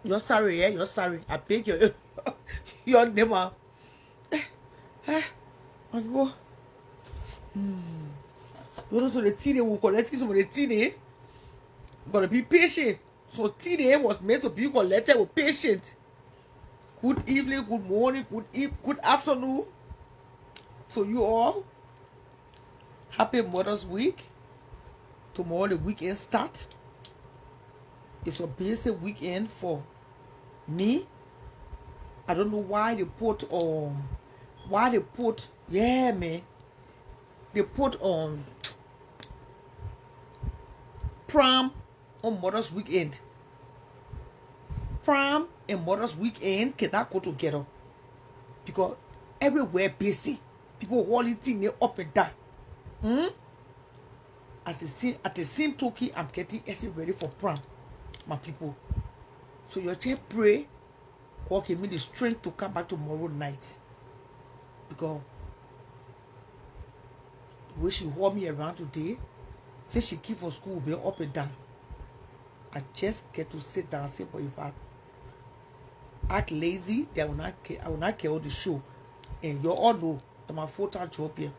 You're sorry, yeah? You're sorry. I beg you. Your name. You know, so the tea will collect some of the tea. Gotta be patient. So tea was meant to be collected with patience. Good evening, good morning, good afternoon to you all. Happy Mother's Week. Tomorrow the weekend start. It's a basic weekend for me. I don't know why they put yeah, man. They put on prom on Mother's Weekend. Prom and Mother's Weekend cannot go together because everywhere busy. People hauling it up and down. At the same token, I'm getting everything ready for prom, my people. So you just pray, God give me the strength to come back tomorrow night. Because the way she hold me around today, since she keep for school, be up and down. I just get to sit down and say, but if I act lazy, then I will not carry the show. And you all know that my full-time job here.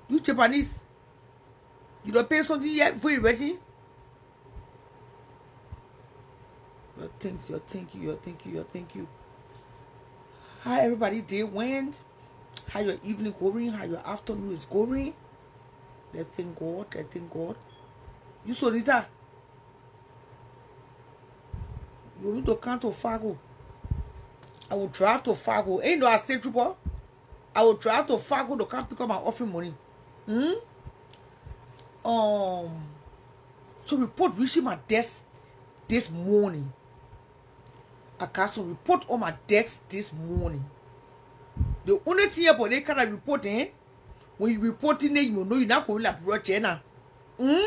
You Japanese, you don't pay something yet before you ready? Thank you. How everybody day went? How your evening going? How your afternoon is going? Let's thank God. You Sonita, you need to come to Fargo. I will drive to Fargo. Ain't no I say trooper. I will drive to Fargo to come pick up my offering money. So report reaching my desk this morning. I got some report on my desk this morning. The only thing about they kind of report, when you reporting it, you know you're not going to like China. Me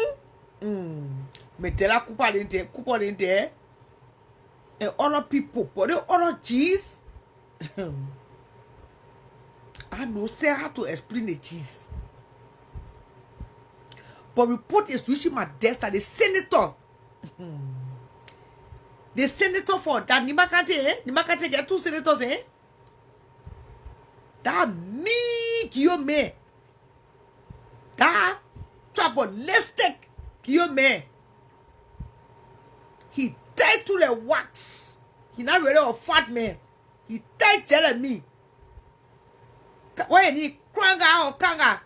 tell her Cooper in there, and other people, but the other G's. I know say how to explain the G's. But report is reaching my desk that the senator. The senator for that Nimakate get 2 senators, That me Guillaume. That tribalistic Guillaume. He died to the wax. He not really a fat man. He died telling me. Why he kranga or kanga?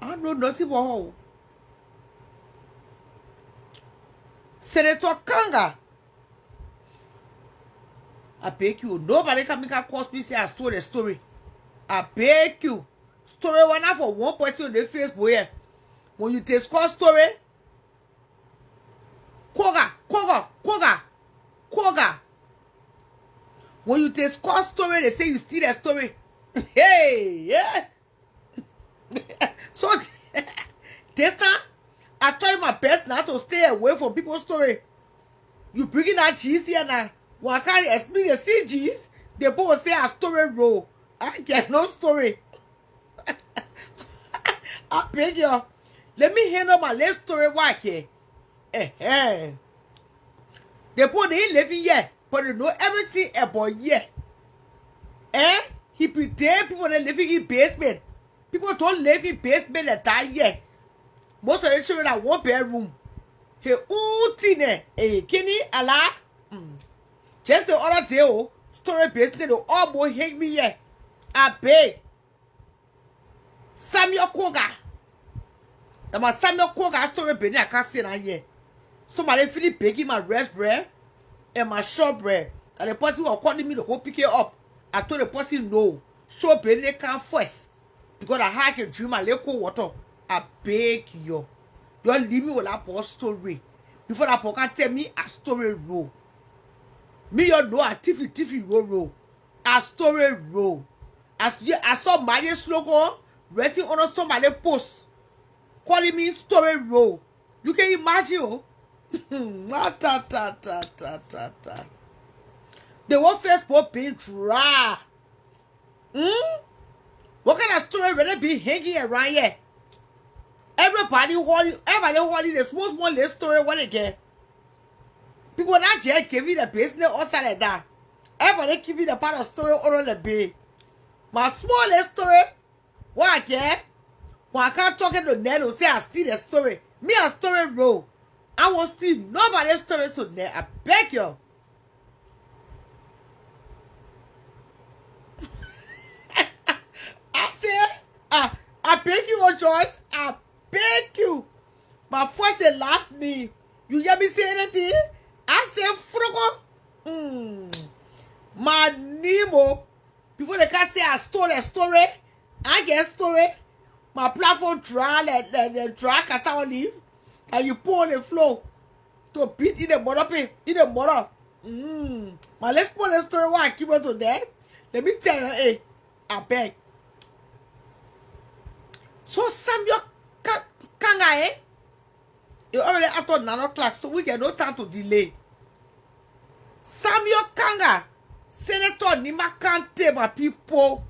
I know nothing about her. Senator Kanga. I beg you. Nobody can make a cause me say I stole the story. I beg you. Story one for one person on the Facebook here. When you discuss story, Koga. When you discuss story, they say you steal the story. Hey, yeah. So this time, I try my best not to stay away from people's story. You bringing that cheese here now. When I can't explain the CGs, they both say a story roll. I get no story. I beg you. Let me handle my last story work here. They both ain't living yet, but they know everything about yet. He be there, people that living in basement. People don't live in basement and die yet. Most of the children are 1 bedroom. Hey, Tine, Kenny, Allah. Just the other day, story business, they all boy hate me yet. I beg. Samuel Koga. That my Samuel Koga story business, I can't say that yet. Somebody feel begging my rest bread and my short bread. And the person was calling me to go pick it up. I told the person no. Short bread they can't first. Because I had to drink my liquor water. I beg you. You leave me with that story. Before that person can tell me a story roll. Me you know a tiffy roll. A story roll. As I saw my slogan writing on somebody post calling me story roll. You can imagine Ta ta ta ta ta ta. The one Facebook being dry. What kind of story will be hanging around here? Everybody holding the small little story one again. People not just give you the business or something like that. Everybody give you the part of story or the bay. My small little story. Why care? Why can't talk to Ned or say I steal the story? Me a story bro. I won't steal nobody's story to Ned. I beg you. I say, I beg you, Joyce. I beg you. My first and last name. You hear me say anything? I say, Frogo. My Nemo. Before they can say I stole a story, I get story. My platform dry, the dry cassava leaf. And you pour on the floor to beat in the mother. My let's put the story why I keep on to there. Let me tell you, hey, I beg. So Samuel Kanga, you already after 9 o'clock, so we get no time to delay. Samuel Kanga, Senator Nima Kante, my people.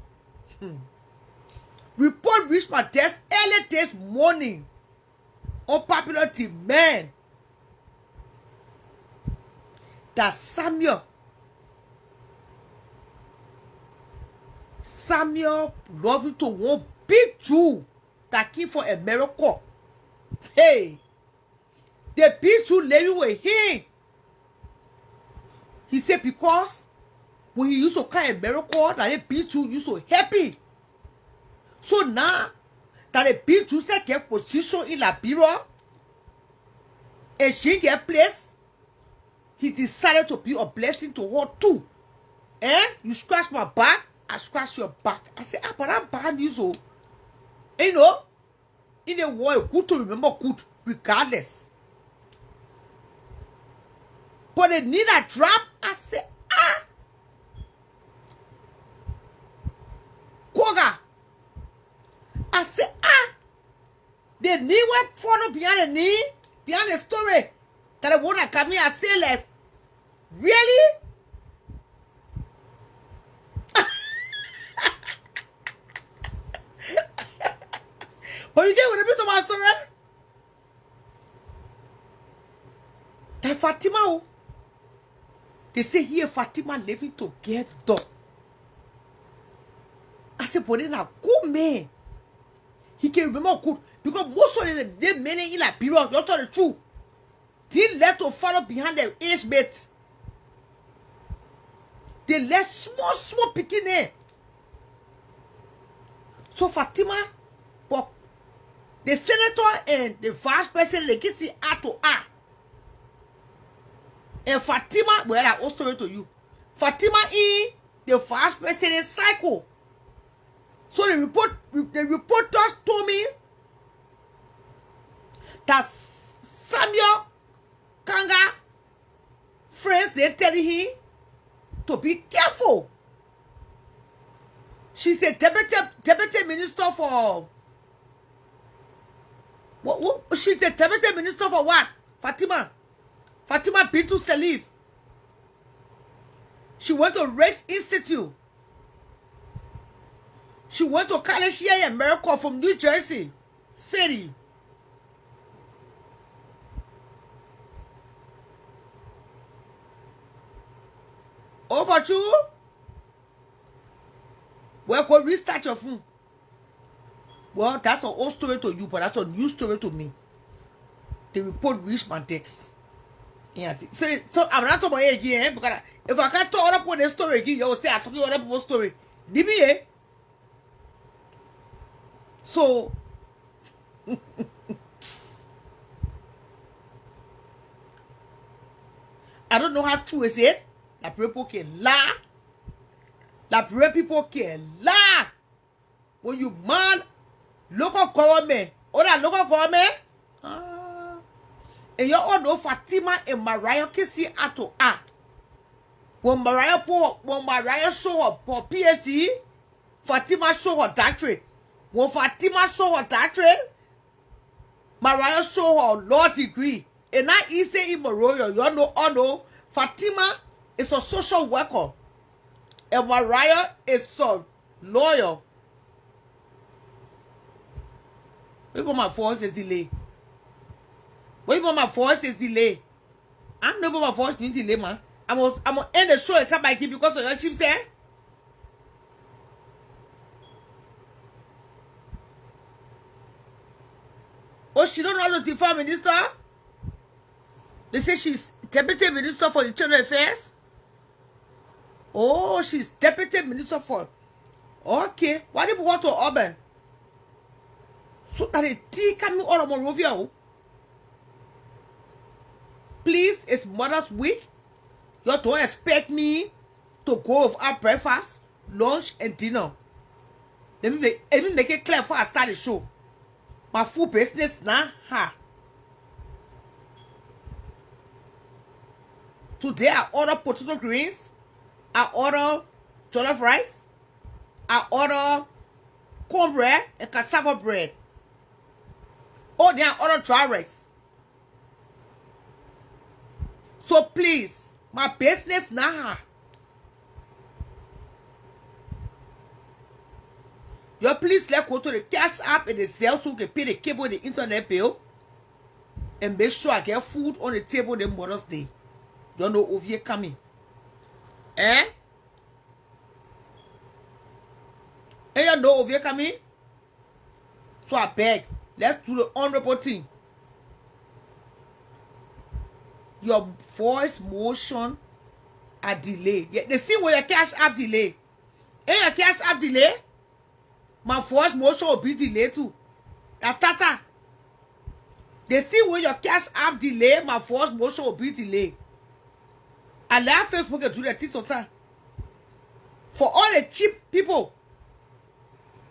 Report reached my desk early this morning. Unpopular demand that Samuel loving to one big Jew that came for America. Hey, the big Jew living with him. He said because when he used to come America, that the big Jew used to happy. So now that the big Jew said get position in Liberia and she get place, he decided to be a blessing to her too. You scratch my back, I scratch your back. I said, but I'm bad news. So, you know, in a war, good to remember good, regardless. But they need a drop. I said, Koga. I said, the knee went follow behind the knee, behind the story. That the one that come here, I say like, really? But you get with a bit of my story? That Fatima, they say here Fatima living together. I said, but then a good man. He can remember good. Because most of them, they many in like period, you tell the truth. They let to follow behind their age mates. They let small picking in. So Fatima, but the senator and the vice president, they can see eye to eye. And Fatima, well, I also story to you. Fatima in the vice president cycle. So the reporters told me that Samuel Kanga friends, they telling him to be careful. She's a deputy minister for what? She's a deputy minister for what? Fatima Bintu Salif. She went to Rex Institute. She went to college here in America from New Jersey City. Over to well, go restart your phone. Well, that's an old story to you, but that's a new story to me. The report reached my desk. Yeah, so I'm not talking about it again because if I can't talk up with the story again, you will say I'm talking about the story. Leave me here. So I don't know how true is it. La people can lie. La people can lie. When you man local government or that local government, and you all know Fatima and Mariah can see eye to eye. When Mariah show up for PhD, Fatima show her doctorate. When Fatima show her doctorate, Mariah show her law degree. And now he say in Moroyo, you know, oh no, Fatima is a social worker. And Mariah is a lawyer. What my voice is delay? What my voice is delay? I'm not my voice being delay, man. I'm gonna end the show and come back here because of your chips there. Oh, she don't know the Defense Minister? They say she's Deputy Minister for Internal Affairs. Oh, she's Deputy Minister for... Okay. Why do you want to Auburn? So that the tea coming out of Monrovia. Please, it's Mother's Week. You don't expect me to go without breakfast, lunch, and dinner. Let me make it clear before I start the show. My full business now, Today I order potato greens, I order jollof rice, I order cornbread and cassava bread. Oh, then I order dry rice. So please, my business now. You please let go to the cash app and the sale so you can pay the cable and the internet bill. And make sure I get food on the table on Mother's Day. You know over here coming. Eh? And you know over here coming? So I beg, let's do the honorable thing. Your voice motion are delayed. Yeah, they see where your cash app delay. And your cash app delay? My voice motion will be delayed too. Tata. They see when your cash app delay, my voice motion will be delayed. And let Facebook do that thing sometimes. For all the cheap people,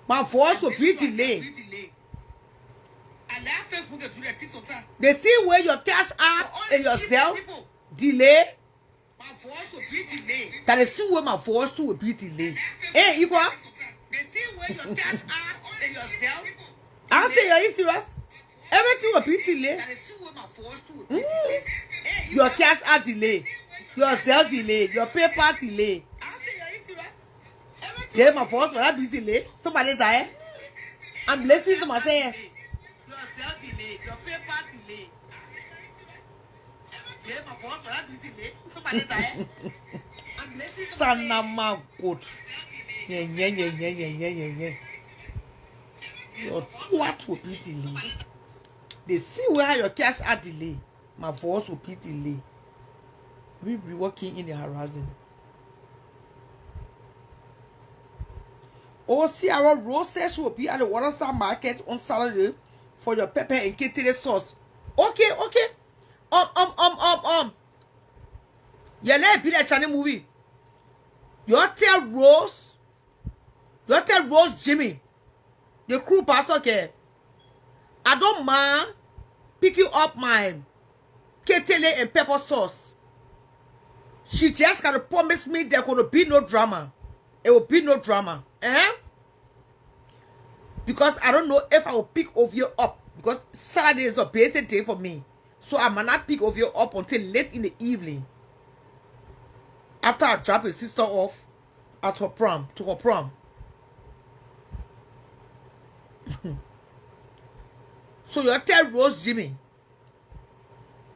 my voice will be delayed. And let Facebook do that thing sometimes. They see where your cash app and yourself delay. My voice will be delayed. That is see where my voice too will be delayed. Hey, equal. They see where your cash app and yourself. I say, are you serious? Everything will be delayed. Your cash app delay. Your sale delay. Your PayPal delay. I say, are you serious? Tell my voice will not be delayed. Somebody die. I'm listening to myself. Your sale delay. Your PayPal delay. Tell my voice will not be delayed. Somebody die. I'm listening to myself. Sanama good. Yeah. What will be delayed? They see where your cash are delayed. My voice will be delayed. We be working in the horizon. Oh, see our roses will be at the Waterside Market on Saturday for your pepper and kettle sauce. Okay. Yeah, let be that channel movie. You tell Rose Jimmy, the crew pastor, okay. I don't mind picking up my kettle and pepper sauce. She just gotta promise me there gonna be no drama. It will be no drama. Because I don't know if I will pick Ovio up. Because Saturday is a busy day for me. So I might not pick Ovio up until late in the evening. After I drop his sister off at her prom, to her prom. So you tell Rose Jimmy,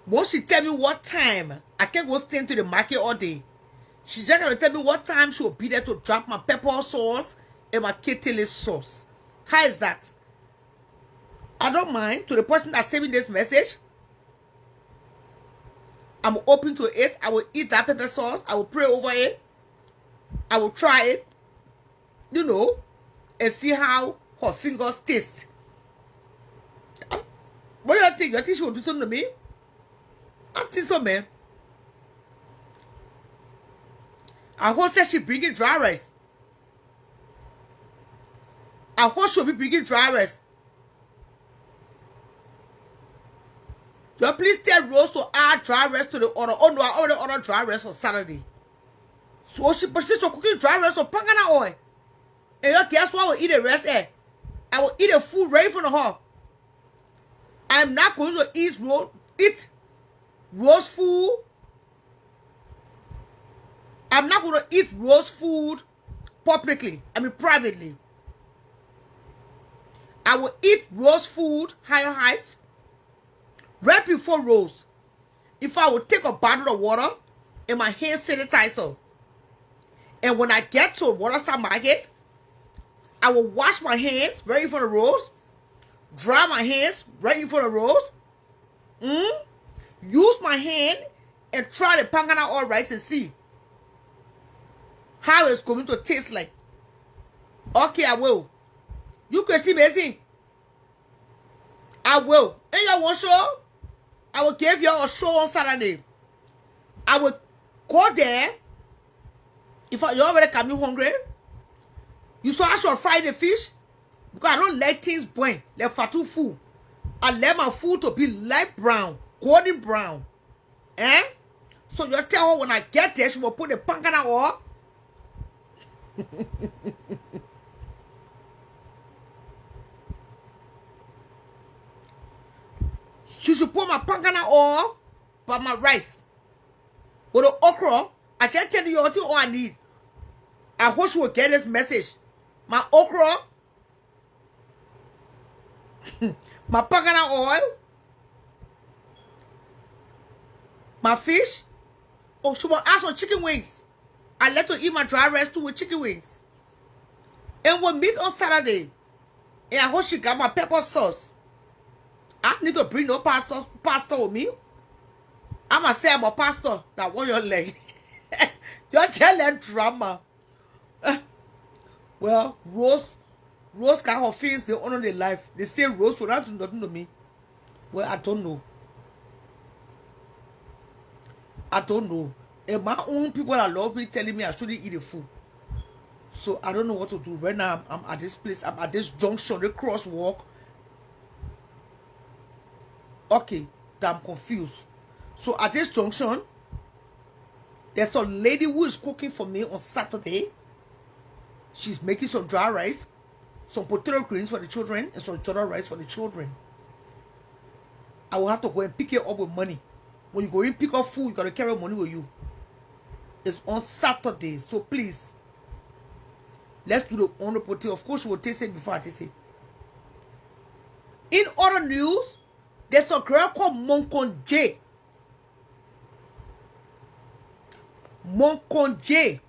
won't she tell me what time? I can't go stand to the market all day. She just gonna tell me what time she will be there to drop my pepper sauce and my kettle sauce. How is that? I don't mind. To the person that's sending this message, I'm open to it. I will eat that pepper sauce. I will pray over it. I will try it, and see how her fingers taste. What do you think? You think she will do something to me? I think so, man. I hope that she bringing dry rice. I hope she'll be bringing dry rice. You please tell Rose to add dry rice to the order. Oh no, I already ordered dry rice on Saturday. So but she's cooking dry rice on pangana oil. And you guess what? I will eat the rest. I will eat the food ready for the her. I'm not going to eat roast food. I'm not going to eat roast food publicly. I mean privately. I will eat roast food, higher heights, right before roast. If I would take a bottle of water and my hand sanitizer, and when I get to a waterside market, I will wash my hands right in front of roast, dry my hands right in front of roast, use my hand and try the pangana oil rice and see how it's going to taste like. Okay, I will. You can see me. I will. And you want show? I will give you a show on Saturday. I will go there. If you already come me hungry, you saw I should fry the fish because I don't like things burn, like fatu food. I like my food to be light brown, golden brown. So you tell her when I get there, she will put the pangana oil. She should put my pangana oil by my rice. With the okra, I can't tell you all I need. I hope she will get this message. My okra, my pangana oil, my fish. Oh, she will ask for chicken wings. I like to eat my dry rice too with chicken wings. And we'll meet on Saturday. And I hope she got my pepper sauce. I need to bring no pastor with me. I'ma say I'm a pastor that want your leg. You tell that drama. Well, Rose got her feelings, they honor their life. They say Rose will not do nothing to me. Well, I don't know. I don't know. And my own people that love me telling me I shouldn't eat the food. So I don't know what to do. Right now, I'm at this place. I'm at this junction, the crosswalk. Okay, I'm confused. So at this junction, there's a lady who is cooking for me on Saturday. She's making some dry rice, some potato greens for the children, and some jollof rice for the children. I will have to go and pick it up with money. When you go in pick up food, you gotta carry money with you. It's on Saturday, so please, let's do the on the potato. Of course, you will taste it before I taste it. In other news, there's a girl called Monkonje. Monkonje.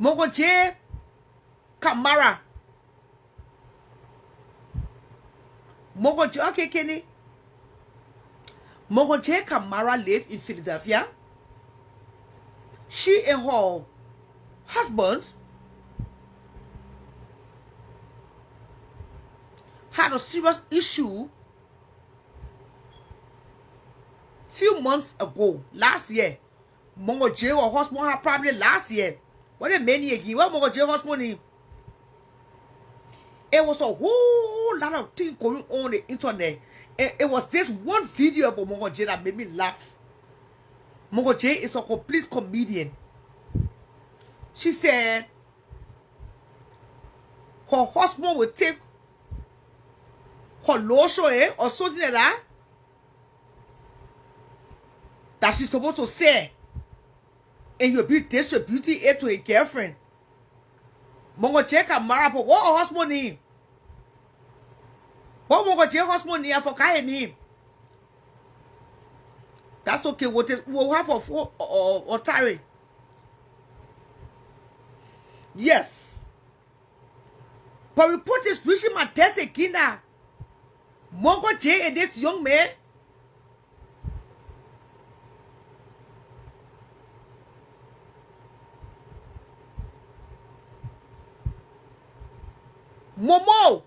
Monkonje Kamara. Monkonje, okay, Kenny. Monkonje Kamara live in Philadelphia. She and her husband had a serious issue few months ago, last year. Monkonje or husband had probably last year. What a many again? What Monkonje husband? It was a whole lot of things going on the internet. And it was this one video about Monkonje that made me laugh. Monkonje is a complete comedian. She said her husband would take her lotion or something like that she's supposed to say, and you'll be distributing it to a girlfriend. Monkonje Kamara, but what her husband name? What Monkonje husband name? I forgot her name. That's okay. We'll have a Tari. Yes. But report is reaching my desk again now. Monkonje and this young man. Momo.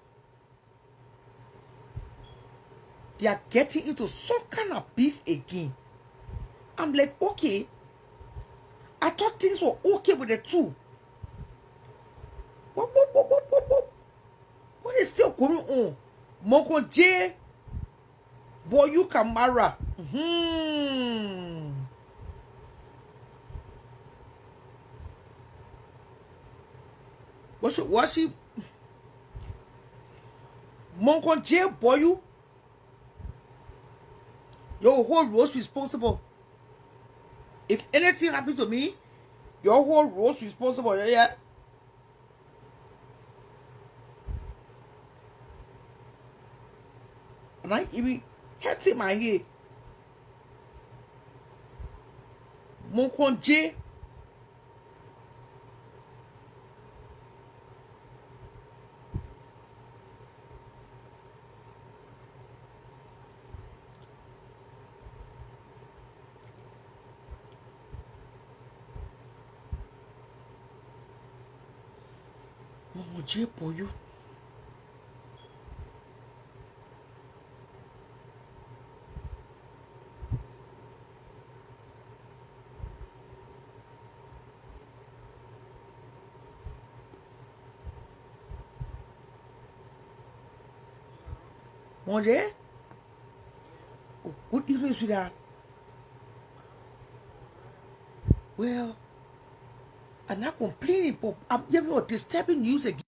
They are getting into some kind of beef again. I'm like, okay. I thought things were okay with the two. What is still going on? Monkonje, boy, you Kamara. What she? Monko jail boy you. Your whole roast responsible. If anything happens to me, your whole roast responsible. Yeah. And I even hurting my head. Monko jail. Monko jail boy you. Monko jail. Oh, good evening, sweetheart. Well, I'm not complaining, but I'm giving you disturbing news again.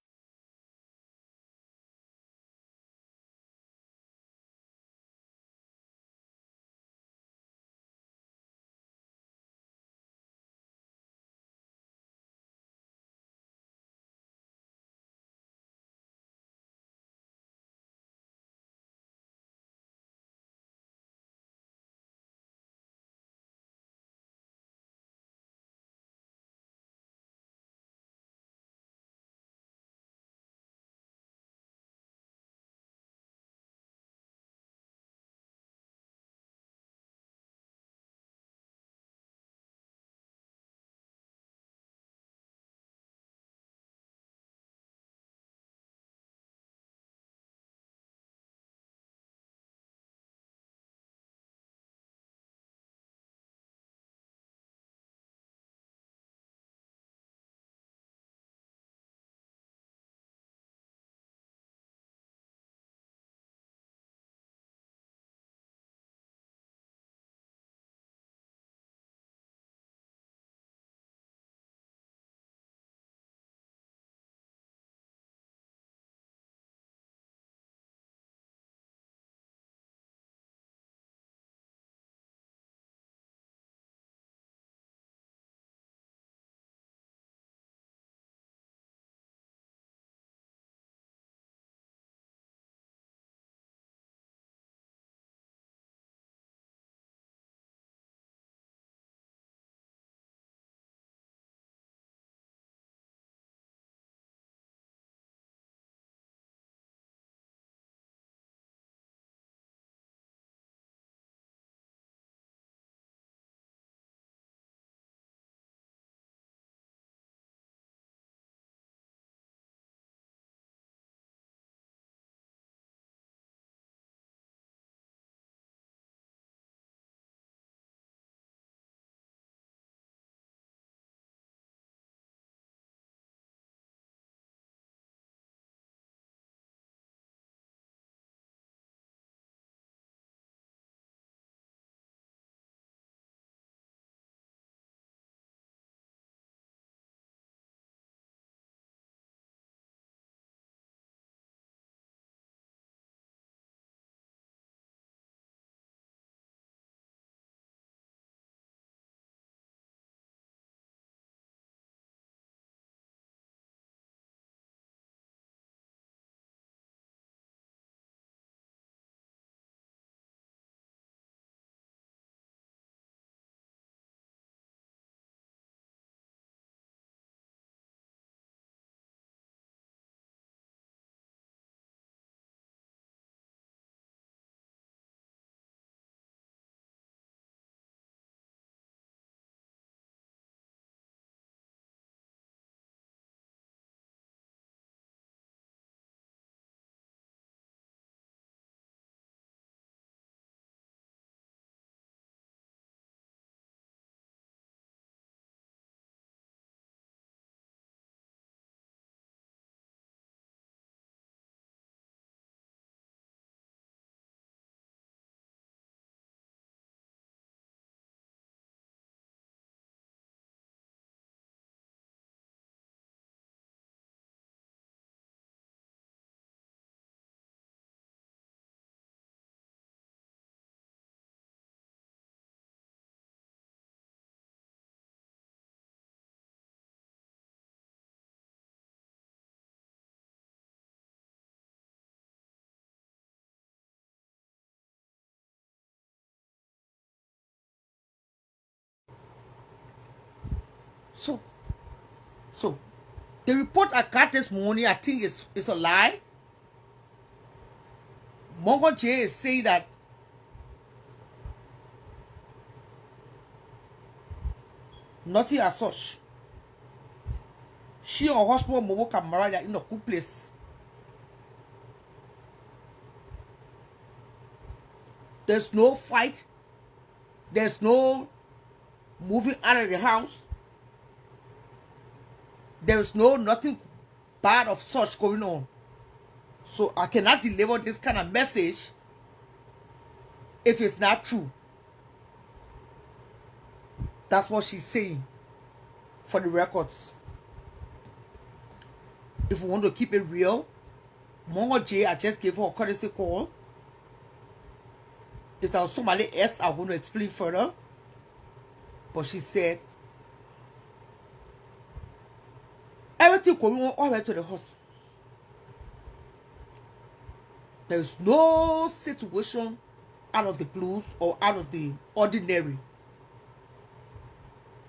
So, so the report I got this morning, I think is a lie. Mongo J is saying that nothing as such. She or hospital Momo Kamara, they are in a cool place. There's no fight. There's no moving out of the house. There is nothing bad of such going on. So I cannot deliver this kind of message if it's not true. That's what she's saying for the records. If we want to keep it real, Mongo J, I just gave her a courtesy call. If there was somebody else, I'm going to explain further. But she said, everything going on all right to the hospital. There is no situation out of the blues or out of the ordinary.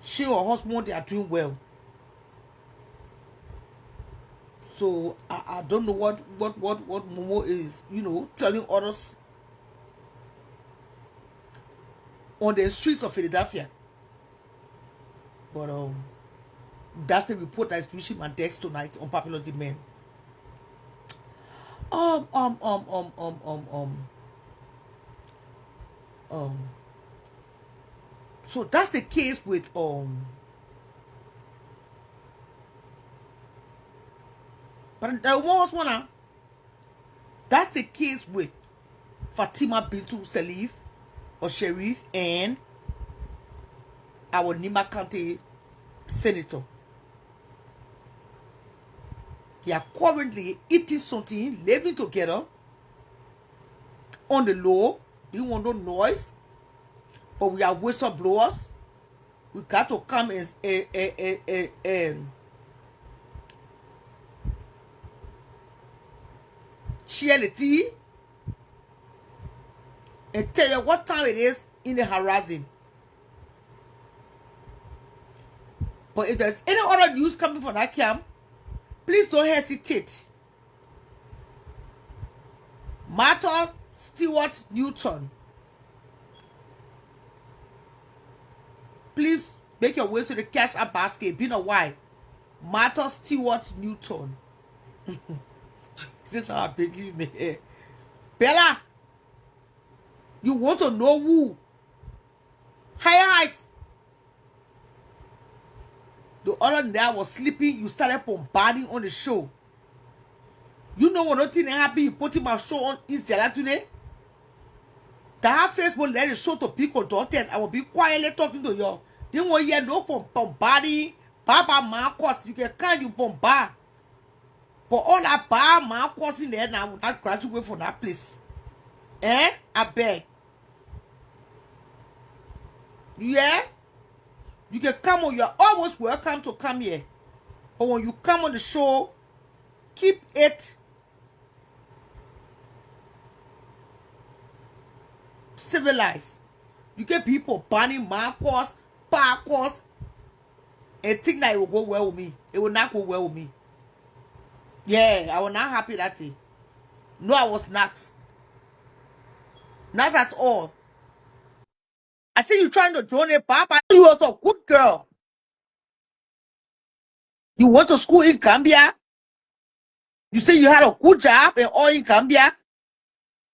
She or her husband, they are doing well. So I don't know what Momo is, telling others on the streets of Philadelphia. But that's the report that is reaching my desk tonight on Popular Demand. So that's the case with but there was one. That's the case with Fatima Bintu Salif or Sheriff and our Nima County Senator. They are currently eating something, living together on the low. They want no noise, but we are whistleblowers. We got to come and share the tea and tell you what time it is in the horizon. But if there's any other news coming from that camp, please don't hesitate. Martha Stewart Newton. Please make your way to the cash app basket. Been a while. Martha Stewart Newton. This is how big you may. Bella, you want to know who? Higher heights. The other night was sleeping. You started bombarding on the show. You know what nothing happened. You put my show on Instagram today. That Facebook let the show to be conducted. I will be quietly talking to you. They won't hear no bombarding. Baba Marcos, you can you bombard. But all that Baba Marcos in there now will not graduate from that place. I beg. Yeah? You can come on. You are always welcome to come here. But when you come on the show, keep it civilized. You get people banning Marcos, Parcos, and think that it will go well with me. It will not go well with me. Yeah, I was not happy that day. No, I was not. Not at all. I see you trying to join a papa. You was a good girl. You went to school in Gambia. You say you had a good job and all in Gambia.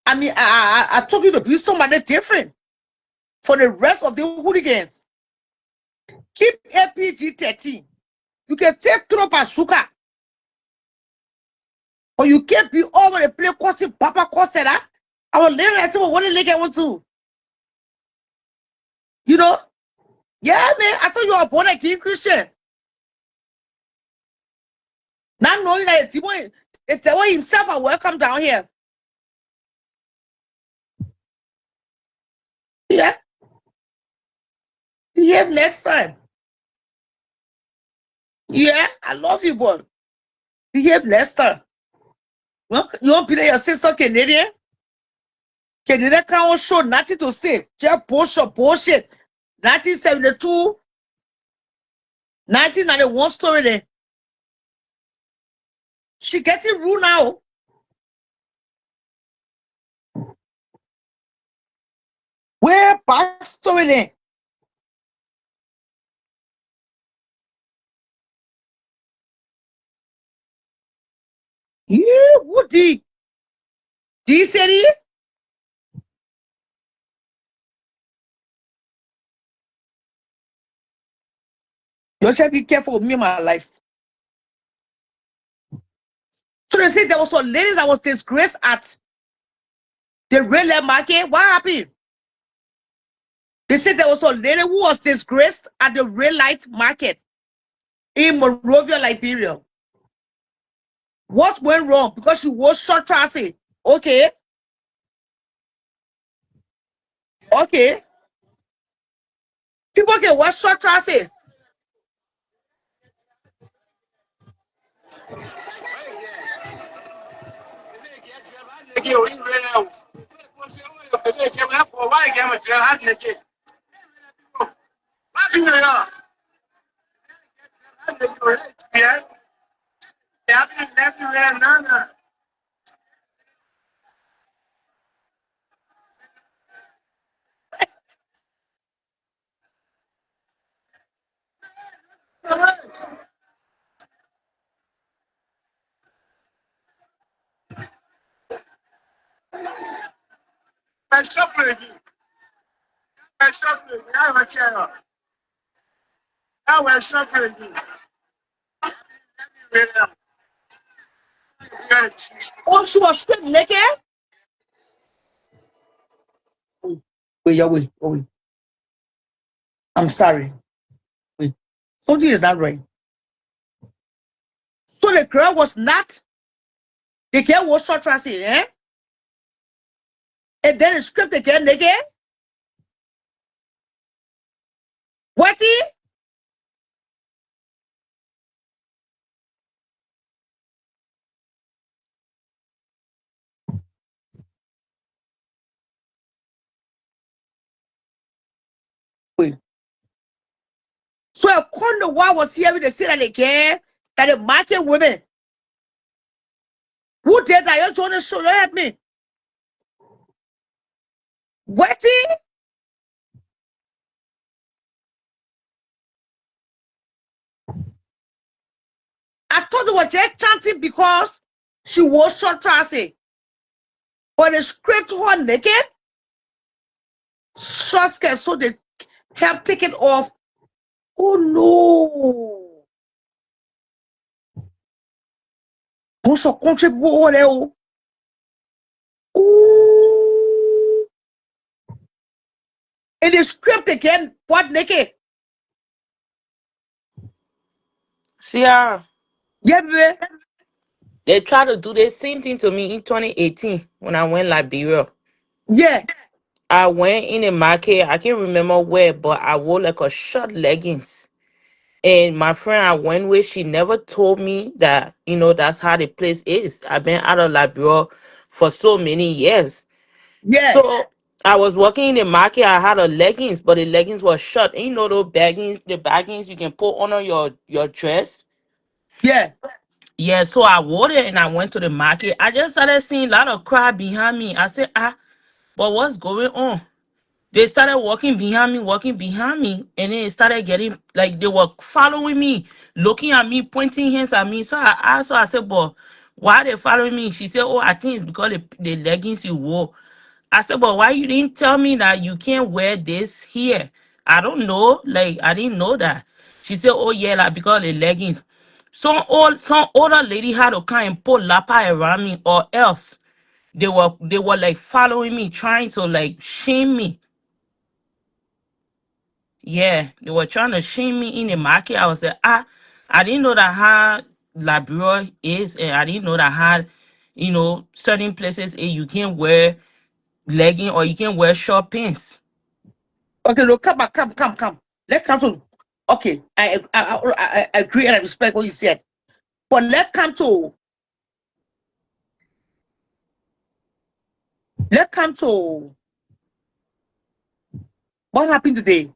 I mean, I told you to be somebody different for the rest of the hooligans. Keep APG 13. You can take through bazooka. Or you can't be over the place causing Papa Cosera. I will later I said, well, what did they get one to? You know? Yeah, man. I thought you were born again Christian. Not knowing that it's the way himself are welcome down here. Yeah. Behave next time. Yeah, I love you, boy. Behave next time. You want to be your sister Canadian? Canadian can't show nothing to say. Just bullshit. 1972. 1991 story there. She getting rule now. Where back story there? Yeah, Woody. Do you say it? You should be careful with me in my life. So they say there was a lady that was disgraced at the red light market. What happened? They said there was a lady who was disgraced at the red light market in Monrovia, Liberia. What went wrong? Because she was short traffic. Okay. Okay. People can watch short traffic. Oh, she was stripped naked? Wait, yeah, wait, oh, wait. I'm sorry. Wait. Something is not right. So the girl was not, the girl was short traffic, eh? And then the script the girl naked? What? Wait. So according to what was here, they say that the girl, that the market women, who did that? You trying to show, you help me. What? I thought it was just chanting because she was short traffic. But the script her naked, short skirt, so they help take it off. Oh no. Don't so contribute over there. Ooh. And the script again, what naked? Sierra, Yeah, baby. they tried to do the same thing to me in 2018 when I went Liberia. Yeah, I went in the market. I can't remember where, but I wore like a short leggings. And my friend I went with, she never told me that, that's how the place is. I've been out of Liberia for so many years. yeah, So I was walking in the market. I had a leggings, but the leggings were short. And those baggings, the baggings you can put under your dress. yeah. Yeah, so I wore it and I went to the market. I just started seeing a lot of crowd behind me. I said, but what's going on? They started walking behind me, and then it started getting like they were following me, looking at me, pointing hands at me. So I asked her, I said, but why they following me? She said, oh, I think it's because the leggings you wore. I said, but why you didn't tell me that you can't wear this here? I don't know. Like, I didn't know that. She said, oh, yeah, like because the leggings. Some older lady had to come and put lapa around me, or else they were like following me, trying to like shame me. Yeah, they were trying to shame me in the market. I was like, I didn't know that how Liberia is, and I didn't know that how, certain places you can't wear legging or you can wear short pants. Okay, no, come back, come. Let's come to. Okay, I agree and I respect what you said. But let's come to what happened today.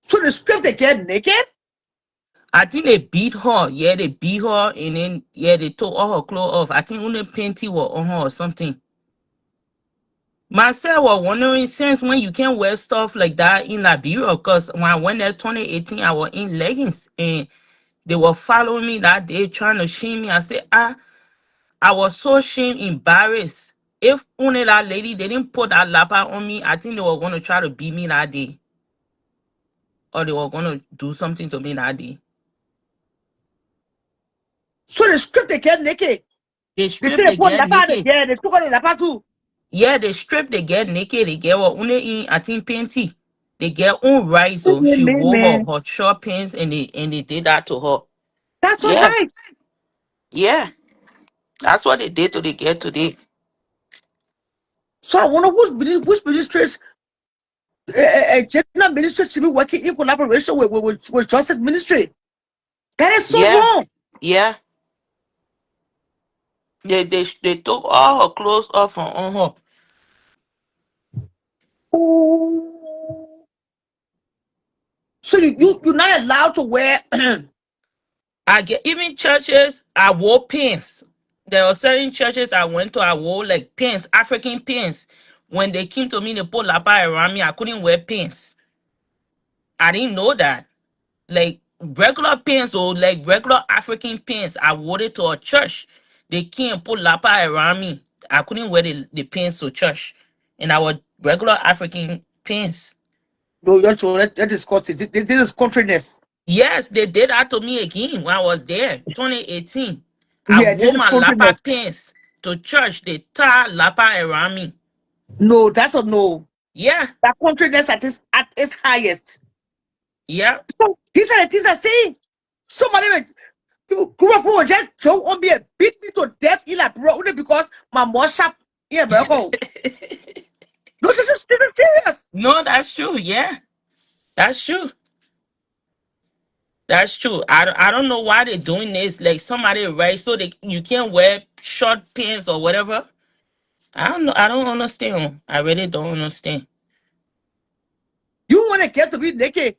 So the script they get naked. I think they beat her. Yeah, they beat her, and then yeah, they took all her clothes off. I think only panty were on her or something. Myself was wondering since when you can wear stuff like that in Liberia, because when I went there 2018, I was in leggings and they were following me that day trying to shame me. I said, I was so ashamed, embarrassed. If only that lady they didn't put that lapa on me, I think they were gonna try to beat me that day. Or they were gonna do something to me that day. So they stripped the girl naked. They They said stripped they the put girl lapa on the naked. girl. They took out the lapa too. Yeah, they stripped the girl naked. The girl was only in I think panty. The girl on right, so she wore Man. her short pants and they did that to her. That's all Yeah, right. yeah. That's what they did to the girl today. So I wonder which ministries, general ministry should be working in collaboration with justice ministry. That is so Yeah, wrong. yeah. They took all her clothes off and on her. So you're not allowed to wear. I get even churches. I wore pants. There were certain churches I went to. I wore like pants, African pants. When they came to me, they put lapa around me. I couldn't wear pants. I didn't know that. Like regular pants or like regular African pants, I wore it to a church. They can't put lapa around me. I couldn't wear the pants to church, and I wore regular African pants. No, you're sure that discuss it. This is contriness. Yes, they did that to me again when I was there, 2018. I Yeah, this wore is my lapa contriness. pants to church. They tie lapa around me. No, that's a no. Yeah, That contriness at its highest. yeah. So these are the things I say. Somebody grew up who just Joe on me and beat me to death in like bro only because my mom shop in America. No, this is serious. No, that's true. Yeah, that's true. That's true. I don't know why they're doing this. Like somebody right so they you can't wear short pants or whatever. I don't know. I don't understand. I really don't understand. You want to get to be naked,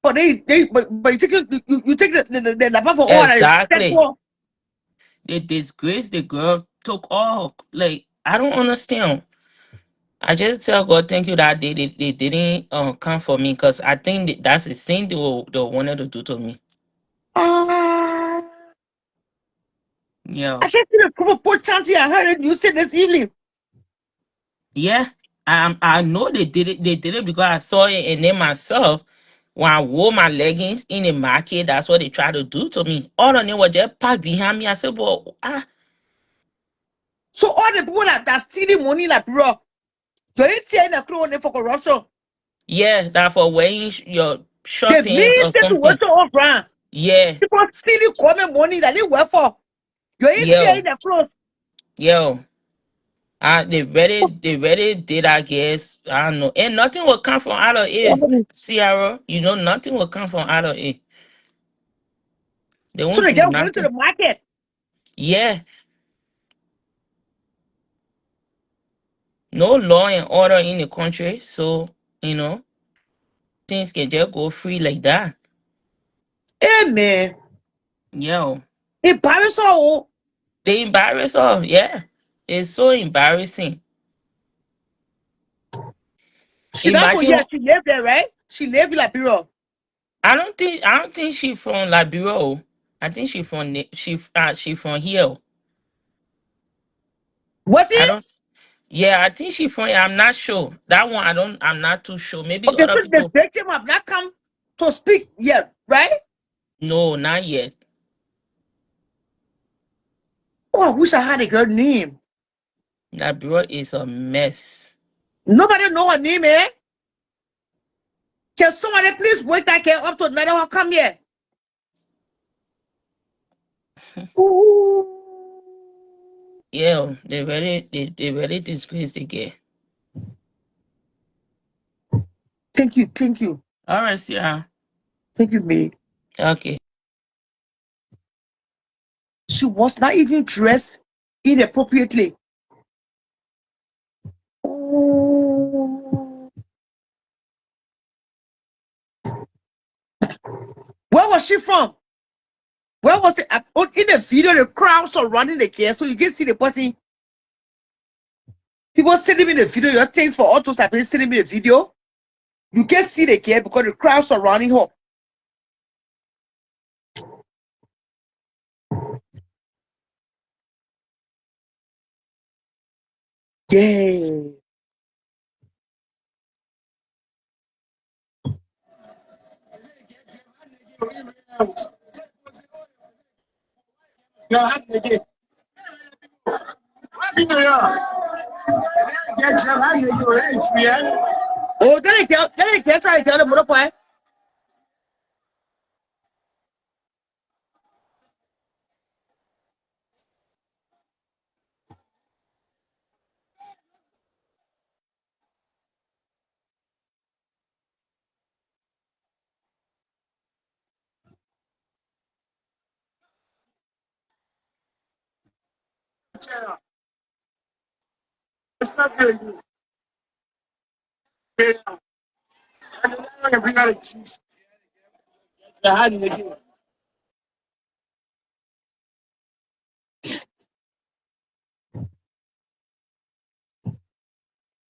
but but you take the lapa for all and step Exactly. for. They disgrace the girl, took all like I don't understand. I just tell God thank you that they didn't come for me because I think that's the same they wanted to do to me. Ah, I Yeah. just did a proper poor chanty. I heard it you said this evening. Yeah. I know they did it because I saw it and then myself when I wore my leggings in the market, that's what they tried to do to me. All of them were just packed behind me. I said, well, So all the people that stealing money like bro, you ain't tearing the clothes for corruption. yeah, that for wearing your The short pants mean or thing to something. work on brand. Yeah, People stealing common money that they work for. You ain't yo, tearing the clothes. yo. They really did, I guess. I don't know. And nothing will come from out of it, Sierra. You know, nothing will come from out of it. They So won't they do just went to the nothing. market. Yeah, no law and order in the country. So, you know, things can just go free like that. Hey man, Yo, embarrass all. they embarrass us. Yeah, it's so embarrassing. She not for Imagine, here. She live there, right? She live in Liberia. I don't think she from Liberia. Oh. I think she from here. What I is? don't. Yeah, I think she from. I'm not sure. That one, I don't. I'm not too sure. Maybe Okay, other so the people. victim have not come to speak yet, right? No, not yet. Oh, I wish I had a girl name. That bureau is a mess. Nobody know her name, eh? Can somebody please wake that girl up to let her come here? Ooh. Yeah, they really disgrace the girl. Thank you, All right, yeah. thank you, me. Okay. She was not even dressed inappropriately. Ooh. Where was she from? Where was it? In the video, the crowd surrounding the girl, so you can see the person. People sending me the video. Your thanks for all those happening. Sending me the video. You can see the girl because the crowd surrounding her. Yeah. Oh, then they can't try to tell them what point.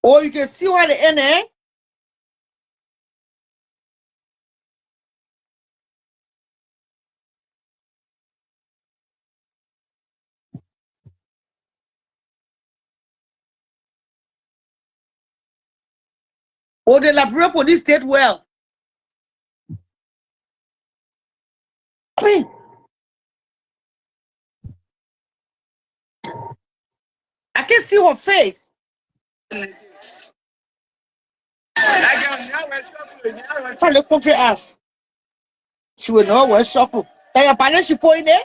Oh, you can see what the end, eh? Oh, the Liberian police did well. I mean, I can see her face. Tell the country ass. She will know where shop. Like a panel she put in there.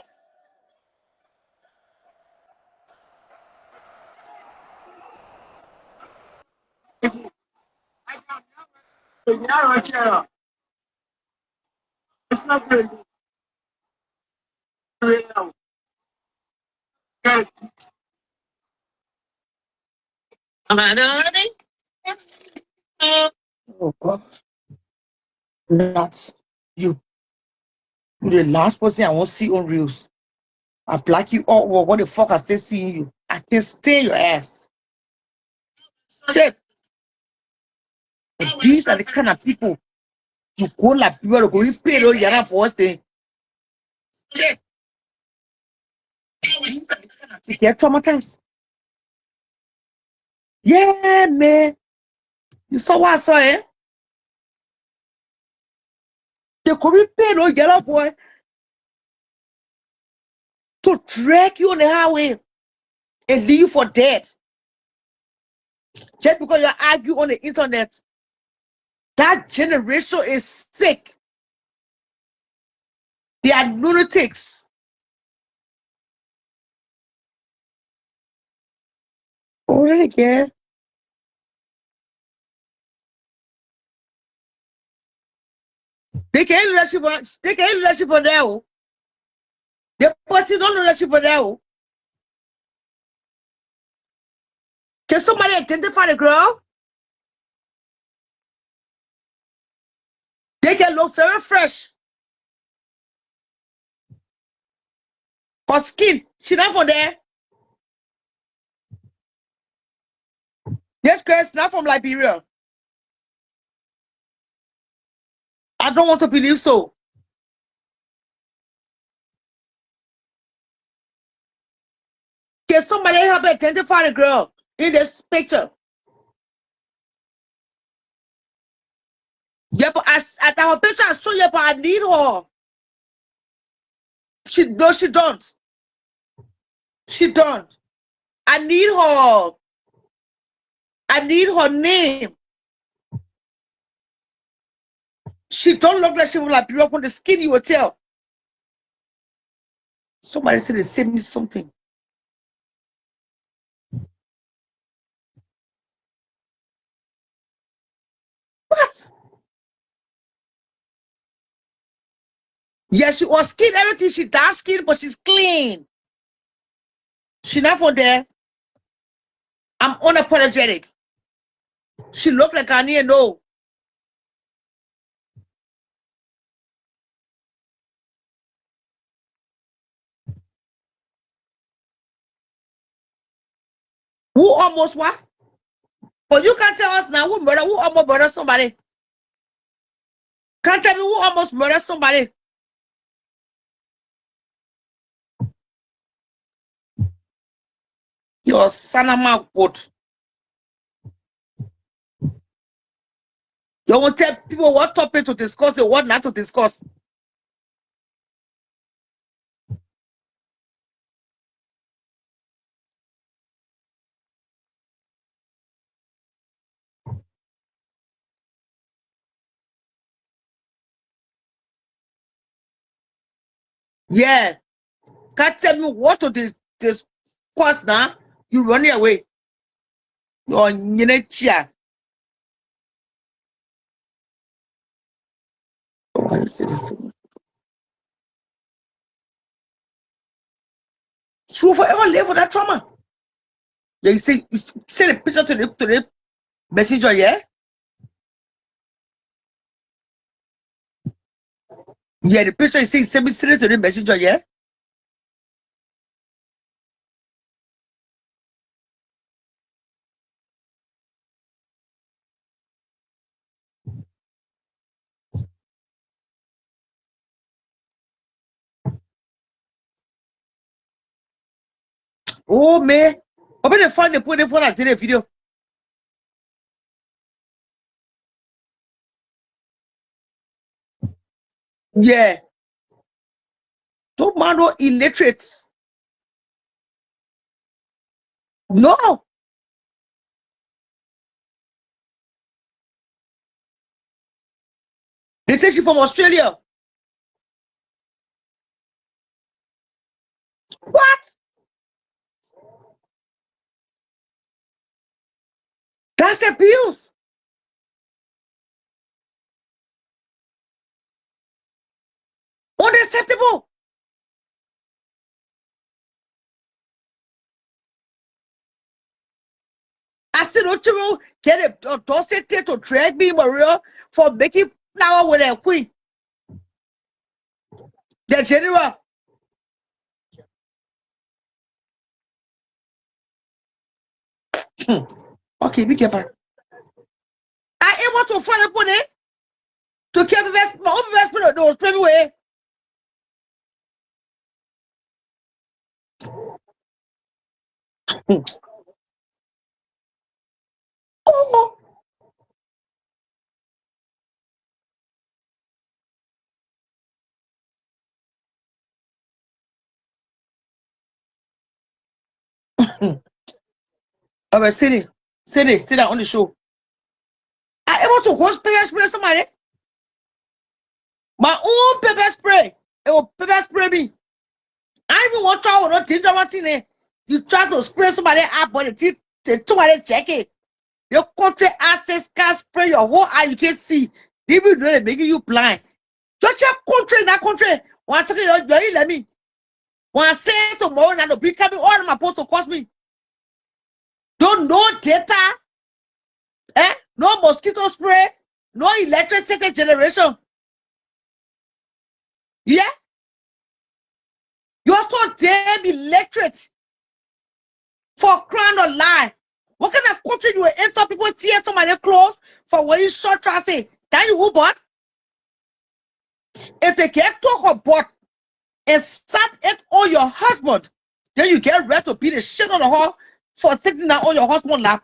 Oh God, not you. You're the last person I want to see on reels. I black you all. Well, what the fuck? I still seeing you. I can stay your ass. Shit. And these are the kind of people you go like people to go you pay those yana for us thing. Shit. You get traumatized. Yeah, man. You saw what I saw, eh? They could be paid those yana boy to drag you on the highway and leave you for dead. Just because you argue on the internet. That generation is sick. They are lunatics. Oh, really care? They can't leadership for there. Oh. The person don't leadership for there. Oh. Can somebody identify the girl? They can look very fresh. Her skin, she not from there. This girl is not from Liberia. I don't want to believe so. Can somebody help identify the girl in this picture? Yeah, but at her picture, I show you, but I need her. She don't. She don't. I need her. I need her name. She don't look like she will like Liberia from the skin. You will tell. Somebody said they sent me something. What? Yeah, she was skin, everything. She dark skin, but she's clean. She not from there. I'm unapologetic. She looked like Ghanaian, no. Who almost what? But you can't tell us now who almost murdered somebody. Can't tell me who almost murdered somebody. Your son of my God. You won't tell people what topic to discuss and what not to discuss. Yeah. Can't tell me what to discuss now. You running away. You're in chair. Why you say this to me? She will forever live with that trauma. Yeah, you say the picture to the messenger, yeah? Yeah, the picture you say send it to the messenger, yeah? Oh man. Open the phone, they put the phone and take the video. Yeah. Don't man no illiterates. No. They say she from Australia. What? That's abuse. Unacceptable. I said, don't you get a dossier to drag me, Maria, for making flower with a queen. The general. Okay, we get back. I able to follow upon it to keep my own investment those pay away. Oh, I was sitting down on the show. I able to host pepper spray somebody. My own pepper spray. It will pepper spray me. I even want to not think about it. You try to spray somebody up, but the teeth, somebody check it. Your country access can spray your whole eye. You can't see. Even though they're making you blind. Just your country in that country. One second, you're let me. One say tomorrow, now the big coming all my post to cost me. Don't know data. No mosquito spray. No electricity generation. Yeah? You're so damn illiterate. For crown or lie. What kind of country you will enter people tear somebody clothes for when you short traffic? That you who bought? If they get talk about and sat it on your husband, then you get ready to beat the shit on the hall for sitting down on your husband's lap.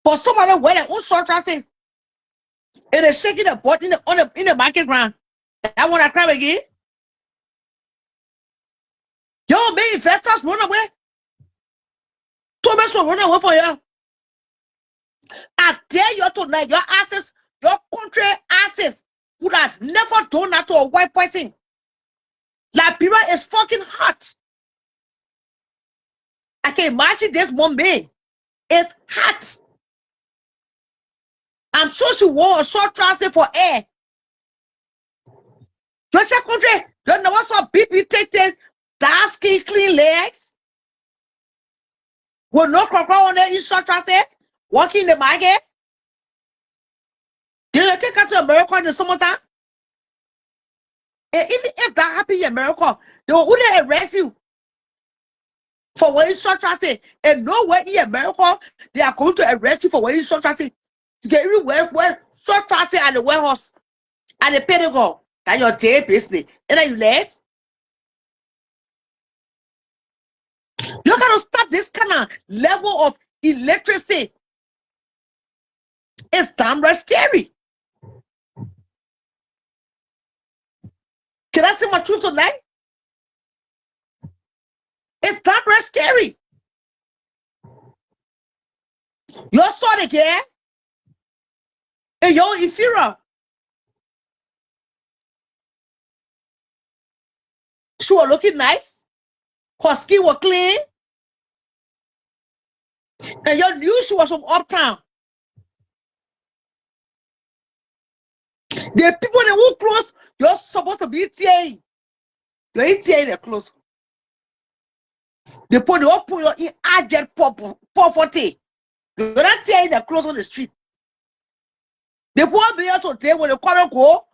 But somebody wear their own short traffic and they're shaking the butt in the market ground. That one I cry again. Yo, may investors run away. Two men will run away for you. I dare you tonight, your asses, your country asses would have never done that to a white person. Liberia is fucking hot. I can imagine this Mumbai. It's hot. I'm sure she wore a short trouser for air. Your country, you know what's up? BP taking dark skin, clean legs. With no crocodile on there in short trouser, walking in the market. Do you take out to America in the summertime? And even if that happens in America, they will only arrest you for wearing short trousers. And nowhere in America, they are going to arrest you for wearing short trousers. You can even wear short trousers at the warehouse, at the Pentagon. That's your day business. And then you let. You gotta stop this kind of level of illiteracy. It's downright scary. Can I say my truth tonight? It's downright scary. You saw it again, and you're inferior. She was looking nice. Her skin was clean. And you knew she was from uptown. The people that were close, you're supposed to be tearing. You're tearing the clothes. They put the open your in agent poverty. You're not tearing the clothes on the street. They put me out today when the quarrel go.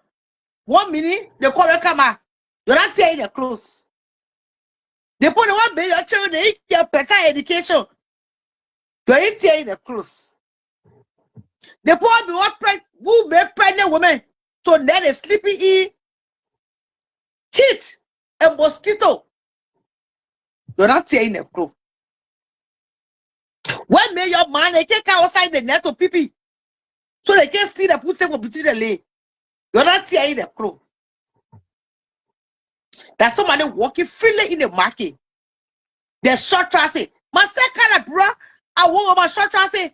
1 minute, the quarrel come out. You're not tearing the clothes. They put the 1 million children, they get better education. You're tearing the clothes. They put me who make pregnant women. So then they sleeping in heat and mosquito. You're not tearing the clothes. When may your man they take outside the net of people so they can steal the pussy from between the leg. You're not tearing the clothes. That's somebody walking freely in the market. They're short trousers. My second bro, I want my short trousers.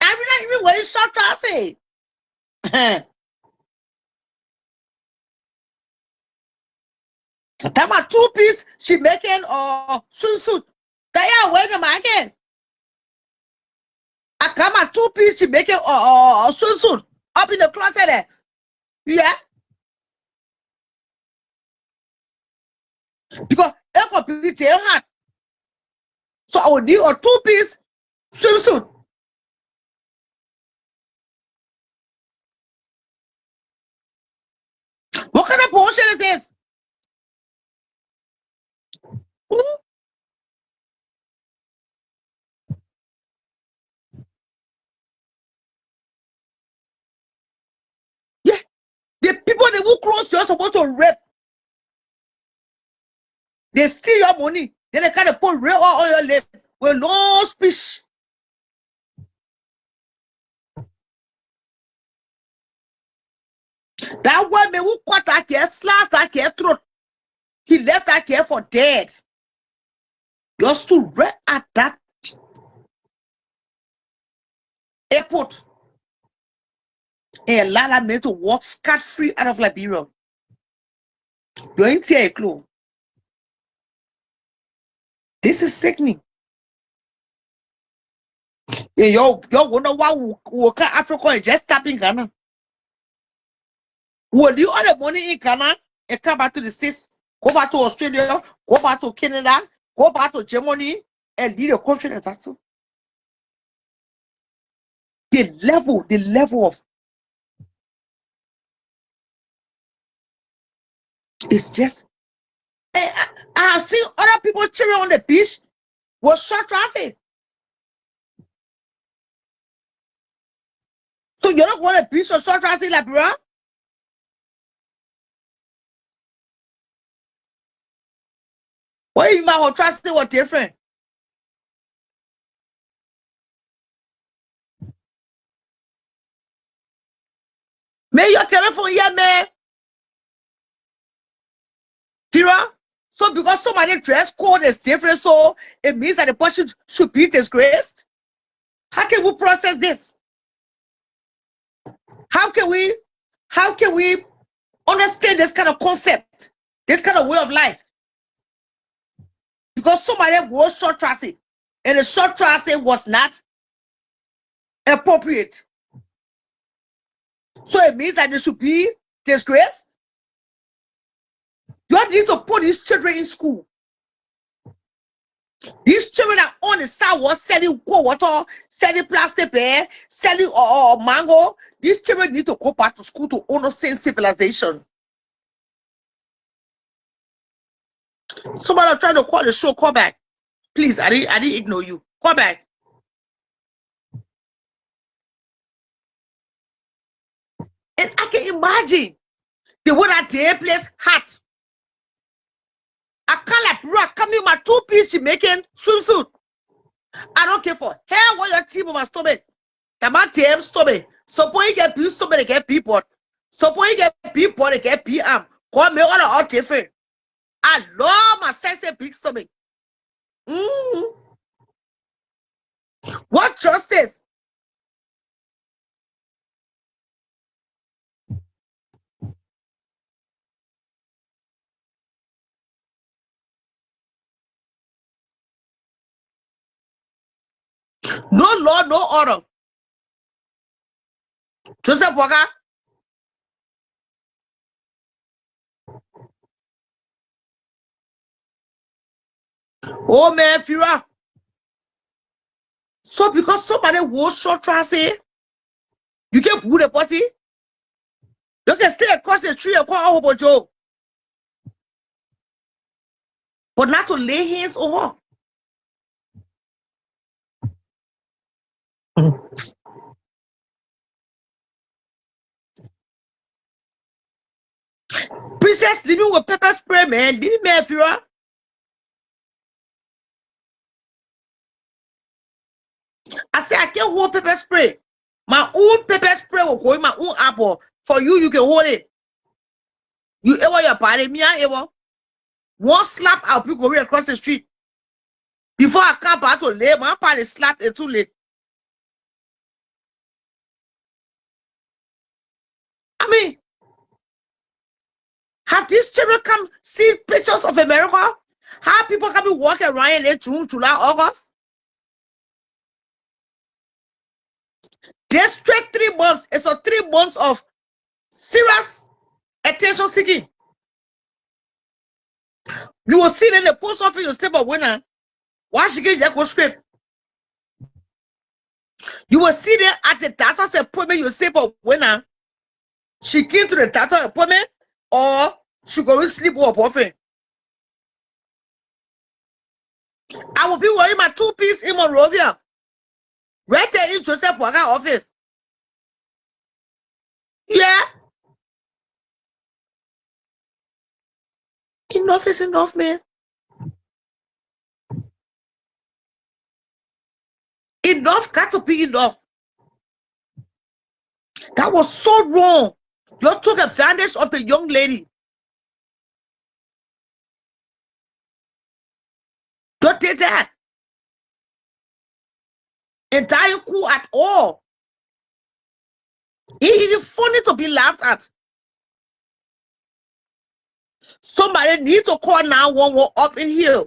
I'm not even wearing short trousers. That my 2-piece she making swimsuit. That yeah, wearing the market. I got my 2-piece she making swimsuit up in the closet there. Yeah. Because it could be tail hot. So I would need a 2-piece swimsuit. What kind of bullshit is this? Yeah, the people that will close you're supposed to rape. They steal your money. Then they kind of put real oil on your lip with no speech. That one man who caught that care, slashed that care throat. He left that care for dead. You're still right at that airport. And allow that man to walk scot-free out of Liberia. You ain't tear a clue. This is sickening. And you wonder why we come Africa and just stop in Ghana. Will you all the money in Ghana and come back to the States, go back to Australia, go back to Canada, go back to Germany, and lead a country like that? So the level of it's just. I have seen other people chilling on the beach with short trousers. So you're not going to beach with short trousers, like bro? What if my trousers were different? May your telephone here, man. Tira? So because somebody dress code is different, so it means that the person should be disgraced? How can we process this? How can we understand this kind of concept, this kind of way of life? Because somebody wore short trousers, and the short trousers was not appropriate. So it means that they should be disgraced. You need to put these children in school. These children are on the sidewalk selling cold water, selling plastic bag, selling mango. These children need to go back to school to understand civilization. Somebody trying to call the show. Call back, please. I didn't ignore you. Call back. And I can imagine the way that day place hot. I can't like bro, come in my 2-piece making swimsuit. I don't care for hell what your team of my stomach. The man TM stomach. Suppose you get B stomach, they get B pot. Suppose you get B pot, they get B arm. Call me all different. I love my sexy big stomach. What justice? No law, no order. Joseph Walker. Oh man, Fira. So because somebody will short say, you can put a pussy. You can stay across the tree and call over Joe. But not to lay hands on her. Princess living with pepper spray, man. Living man, Fira. I say I can't hold pepper spray. My own pepper spray will hold my own apple. For you, you can hold it. You ever your body, me ever. One slap, I'll pick away across the street. Before I come back to lay, my party slap it too late. I mean, have these children come see pictures of America? How people can be walking around in June, July, August? They straight 3 months. It's a 3 months of serious attention seeking. You will see in the post office, you say, but winner. Why she get your script? You will see there at the doctor's appointment, you say, but winner. She came to the doctor's appointment or she go to sleep with her boyfriend. I will be wearing my 2-piece in Monrovia. Right there in Joseph Walker office. Yeah. Enough is enough, man. Enough got to be enough. That was so wrong. You took advantage of the young lady. You did that. And that ain't cool at all. It is funny to be laughed at. Somebody need to call 911 up in here.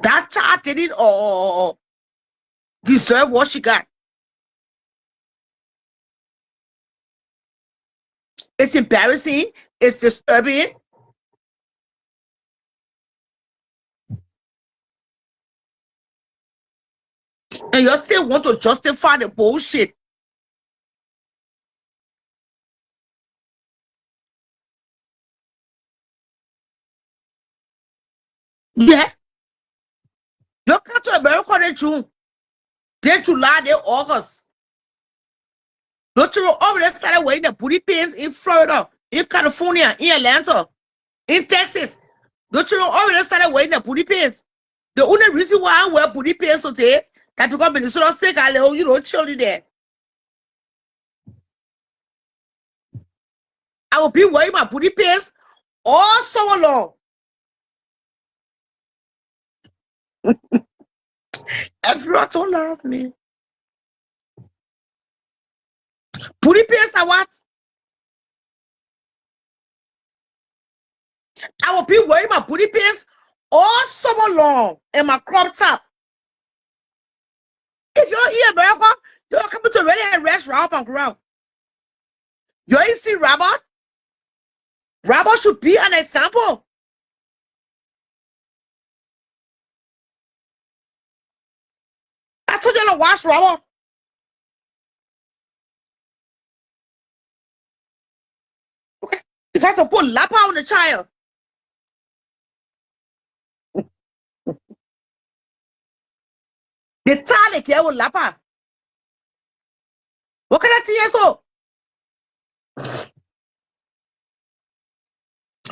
That child didn't deserve what she got. It's embarrassing. It's disturbing. And you still want to justify the bullshit. Yeah. You come to America in June. Then July, then August. Don't you already started wearing the booty pants in Florida, in California, in Atlanta, in Texas? Don't you already started wearing the booty pants? The only reason why I wear booty pants today, that because Minnesota sick, I let children there. I will be wearing my booty pants all summer long. Everyone don't love me. Booty pants are what? I will be wearing my booty pants all summer long and my crop top. If you're in America, you're coming to really arrest Ralph and Ground. You ain't see Robert? Robert should be an example. I told you to watch Robert. to put lapa on the child. The tale care with lapa. What can I tell you so?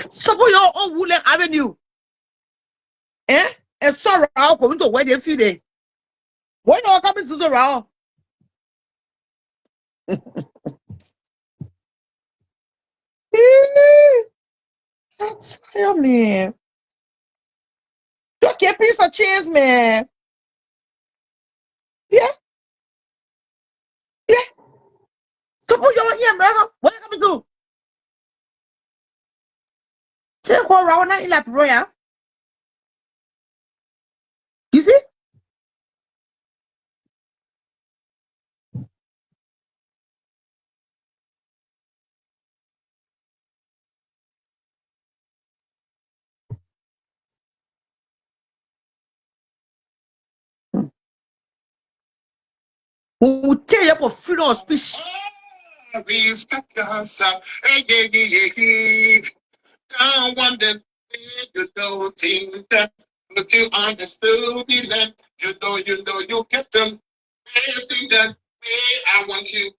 Suppose your own Woodland Avenue. Eh? And sorrow coming to where they feel they. When you're coming to the row. That's hell, man. Don't get piece of chance, man. Yeah, yeah. Suppose you're here, man. What are you coming to? Say, go around in la prayer. You see? Who will tell you about freedom of speech? Respect yourself. Hey, yeah, yeah, yeah. Don't wonder you don't think that, but you understood me that you kept them. Everything that way I want you.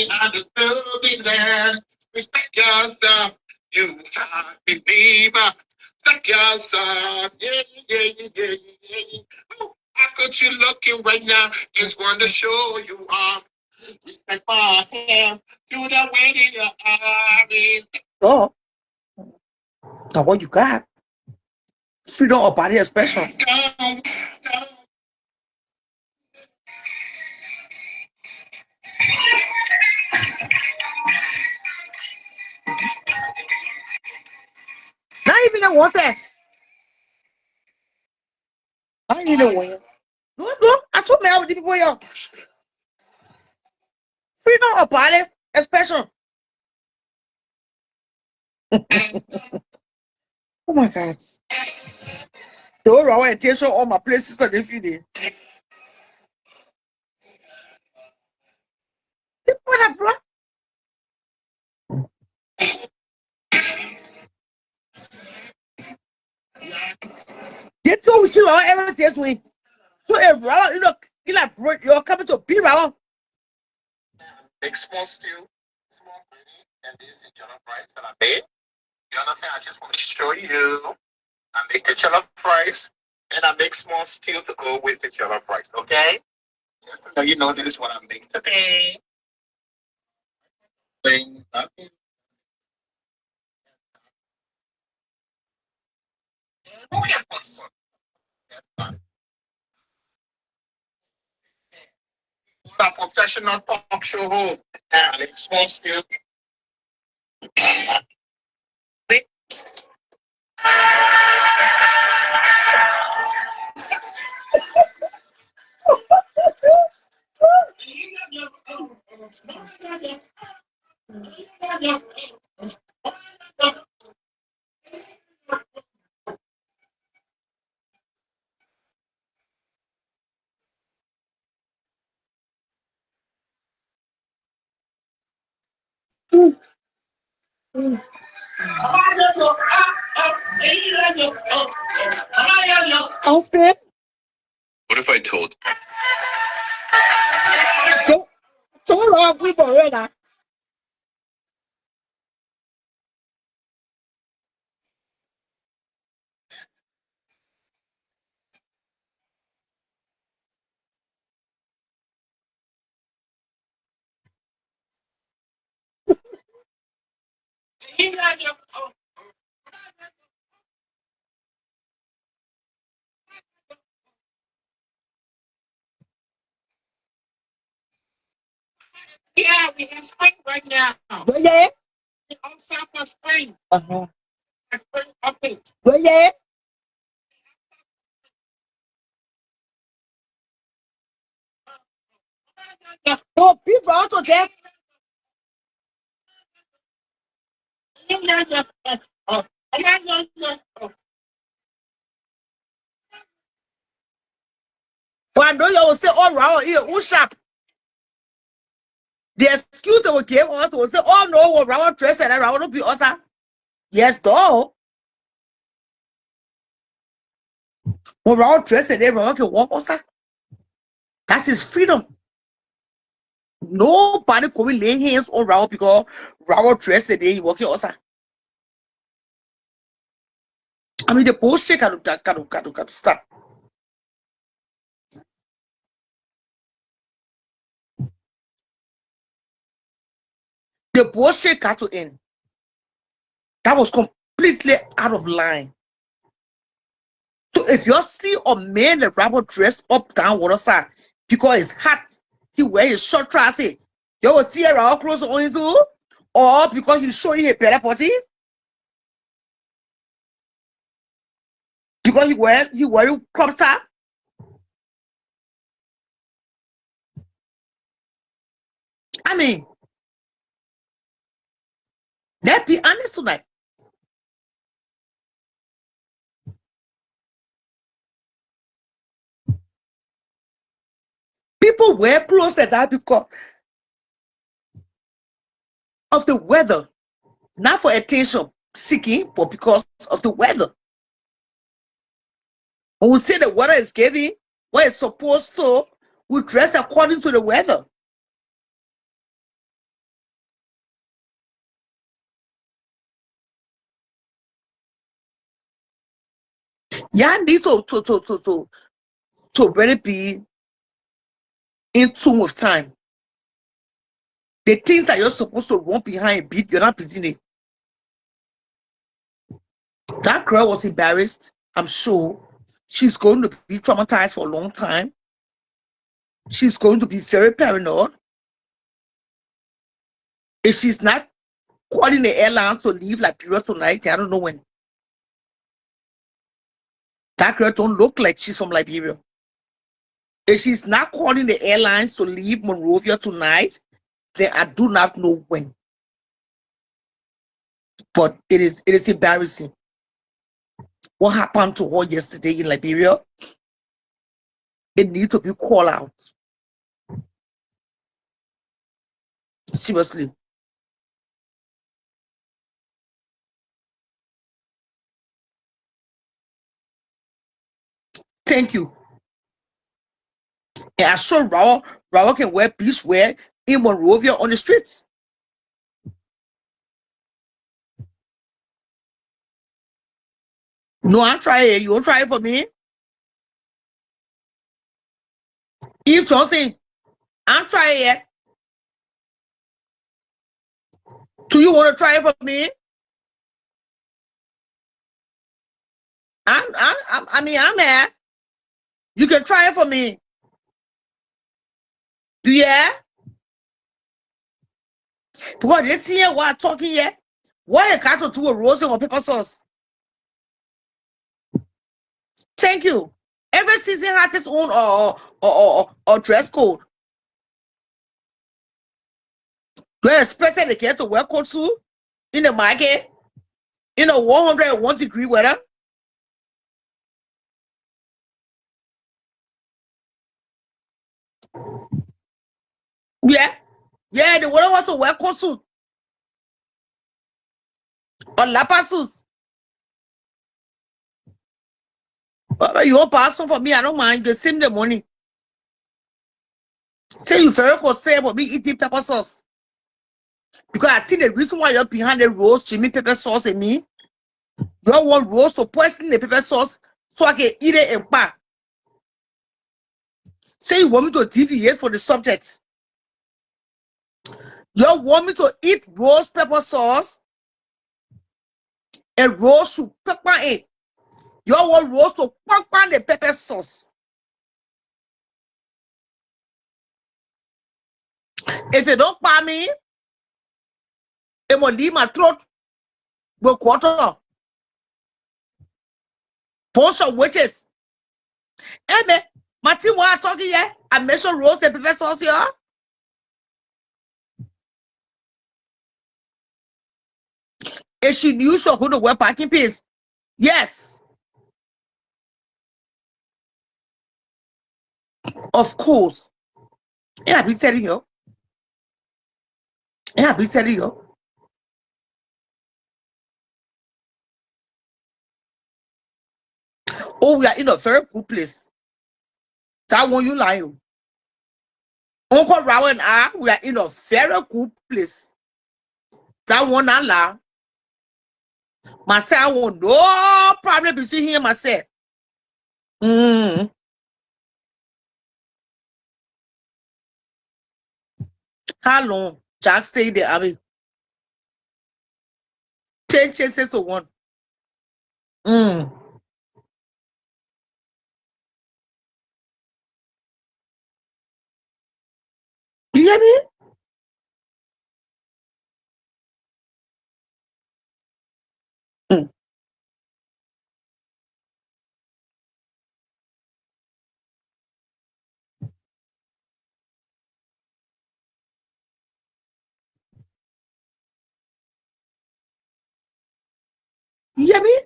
I understood me that. Respect yourself. You are a believer. Respect yourself. Yeah, yeah, yeah, yeah, yeah. Ooh, how could you looking right now? Just want to show you are. Respect for him. To the way in your army. Oh, now what you got? Freedom of body expression. Not even a one sex. Not even a one. No. I told me I would give you freedom of body expression. Oh my God. The whole raw attention all my places that they feel it. What, bro? They told me all everything else we. So a raw, look, you're coming to be raw. Big small stew, small gravy, and this is jollof rice that I made. You understand? I just want to show you. I make the jollof rice, and I make small stew to go with the jollof rice. Okay? Just so you know, this is what I make today. Nothing. A professional talk show host. And it's small stew. Outfit. What if I told So raw people right. Yeah, we have spring right now. Yeah. We're on south of spring. Uh-huh. Spring updates. Yeah. So people out there. Well, I know you will say all right here, who's sharp? The excuse the we came also we say, oh no, we're our dress and I want to be also. Yes, though. We're our dress and everyone can walk also. That's his freedom. Nobody could be laying hands on Raul because Raul dressed the day he walking also. I mean, the bullshit can stop. The bullshit got to end. That was completely out of line. So if you see a man the Raul dressed up down water side because it's hot, he wear his short trousers. You will tear Raul clothes on his too, or because he's showing a better body. Because he wear crop top. I mean, let's be honest tonight. People wear clothes like that because of the weather, not for attention seeking, but because of the weather. When we say the weather is giving what it's supposed to, we dress according to the weather. Y'all need to really be in tune with time. The things that you're supposed to run behind a beat, you're not beating it. That girl was embarrassed. I'm sure she's going to be traumatized for a long time. She's going to be very paranoid. If she's not calling the airlines to leave Liberia tonight, I don't know when. That girl don't look like she's from Liberia. If she's not calling the airlines to leave Monrovia tonight, then I do not know when. But it is embarrassing. What happened to her yesterday in Liberia? It needs to be called out. Seriously. Thank you. And I saw Rawa can wear beach wear in Monrovia on the streets. No, I'm trying it. You won't try it for me? Eve Johnson, I'm trying it. Do you want to try it for me? I'm here. You can try it for me. Yeah? Because this here what I'm talking here. What you got to do with roasting or pepper sauce? Thank you. Every season has its own or dress code. You expected the kid to wear coat suit in the market in a 101-degree weather? Yeah. Yeah, the weather wants to wear coat suit or lapa suits. You want pass some for me? I don't mind. You send the money. Say you very good say about me eating pepper sauce. Because I think the reason why you're behind the roast Jimmy pepper sauce and me, you want roast to poison the pepper sauce so I can eat it in back. Say you want me to deviate for the subject. You want me to eat roast pepper sauce and roast to pepper it. You want roast to pepper the pepper sauce. If you don't buy me, it will leave my throat with quarter. Bunch of witches. Hey man, my team what I'm talking here. I mentioned roast and pepper sauce here. And she knew she was going to wear packing pants. Yes, of course. Yeah, I've been telling you. Yeah, be telling you. Oh, we are in a very good place. That one you lying. Uncle Rowan, we are in a very good place. That one I lie. Myself, I want no problem between him and myself. Mm. How long? Jack stayed there. I mean, 10 chances to 1. Mm. You hear me? Mm. You hear me?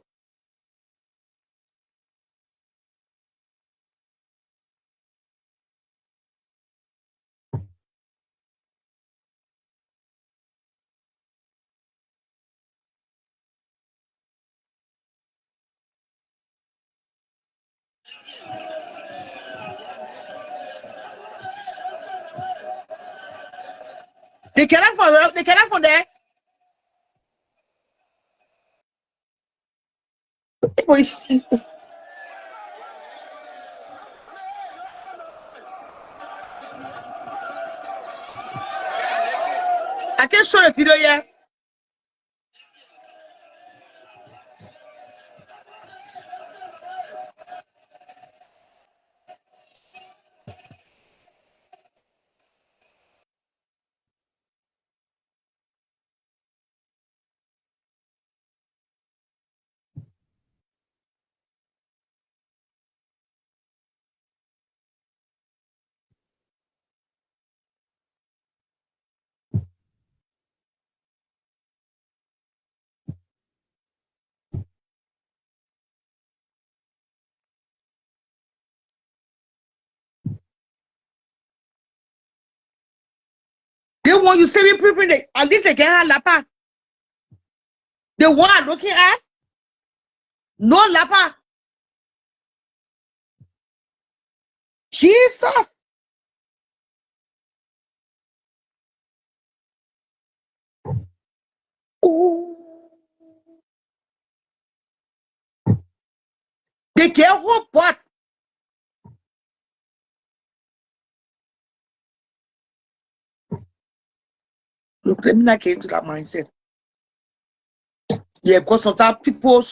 They cannot for there. Boys, I can't show the video yet. They want you say me preprint at least they can have lapa. The one I'm looking at, no lapa. Jesus. Oh. They get hope, but look, let me not get into that mindset. Yeah, because sometimes people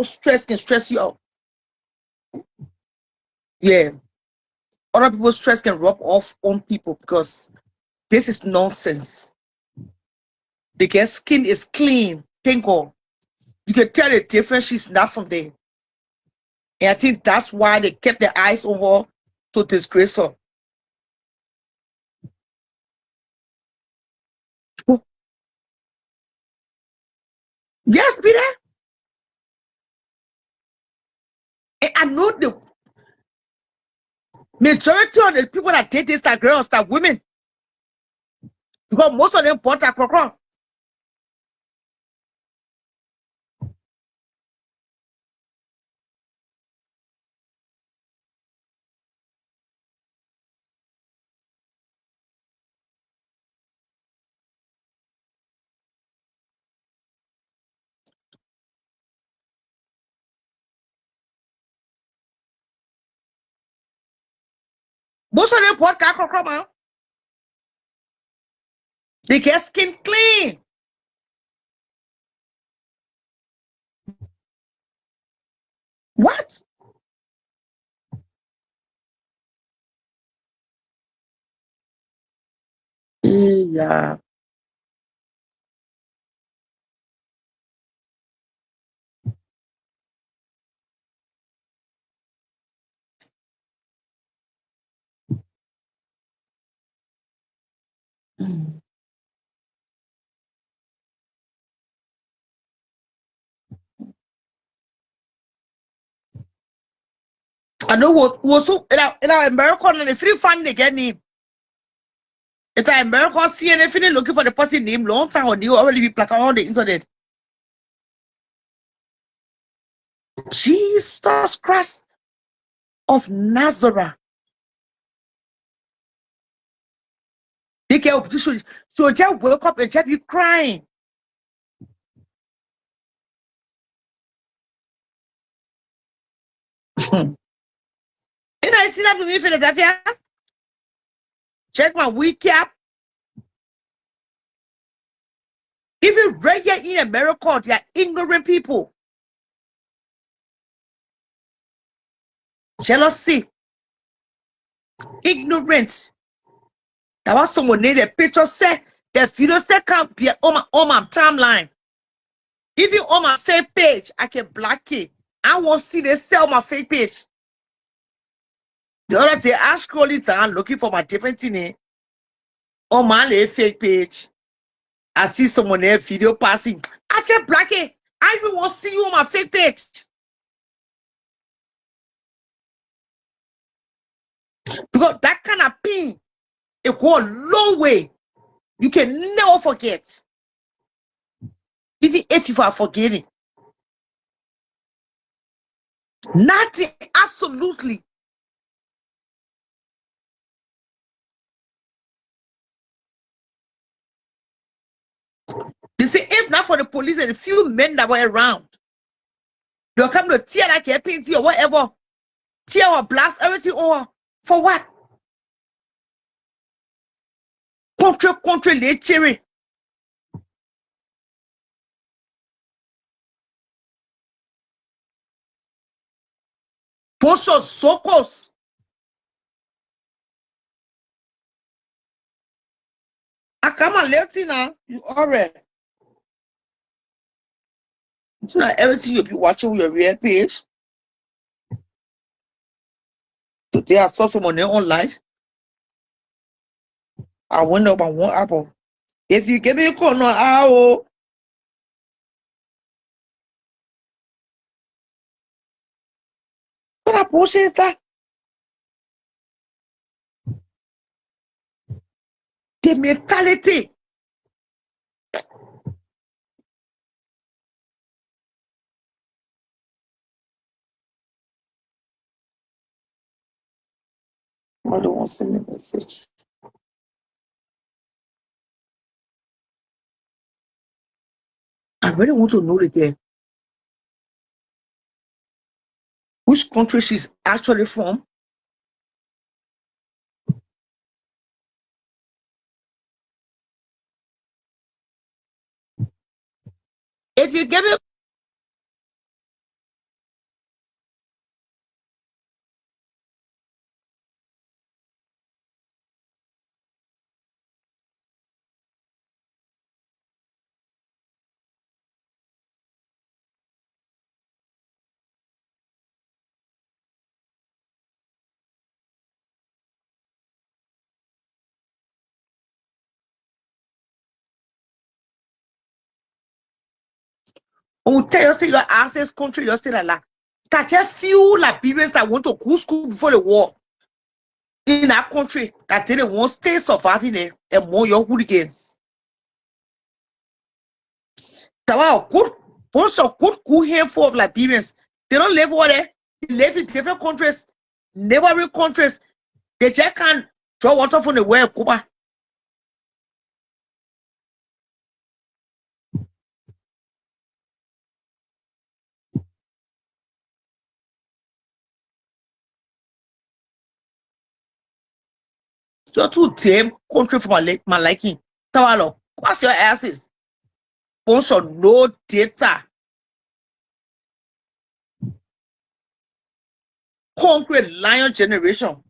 stress can stress you out. Yeah. Other people's stress can rub off on people because this is nonsense. The girl's skin is clean. Thank God. You can tell the difference. She's not from there. And I think that's why they kept their eyes on her to disgrace her. Oh, yes, Peter. And I know the majority of the people that date this are girls, that women. Because most of them bought that program. Most of them bought that program, man. They get skin clean. What? Yeah. I know what was so in our American and the free fund they get me. It's like America CNN feeling looking for the person name long time or you already be plaque around the internet. Jesus Christ of Nazareth. They get up so just wake up and just be crying. And I see that to me Philadelphia. Check my recap. Even right here in America, they are ignorant people. Jealousy, ignorance. That was someone need a picture say the video say can't be on my timeline. Even on my fake page, I can block it. I won't see they sell my fake page. The other day, I scroll it down looking for my different thing on my fake page. I see someone else video passing. I just block it. I even want to see you on my fake page. Because that kind of pin, it go a long way. You can never forget. Even if you are forgetting. Nothing, absolutely. They say if not for the police and a few men that were around, they'll come to tear that like paint or whatever, tear or blast everything over. For what? Contre les tirer. Poshos, sokos. I come on, let's see now. You already. It's not everything you'll be watching with your real page. Today I saw someone on live. I went up on one apple. If you give me a call, no, ow. What bullshit is that? The mentality. I don't want to send me a message. I really want to know again which country she's actually from. If you give me, I will tell you, say your access country, you say that. Catch a few Liberians that want to go school before the war in that country that they won't stay surviving there and more your hooligans. So, wow, good bunch of good cool handful of Liberians. They don't live over there. They live in different countries, neighboring countries. They just can't draw water from the well, Cuba. You're too damn country for my liking. Tawalo, what's your asses? Bunch of no data. Concrete lion generation.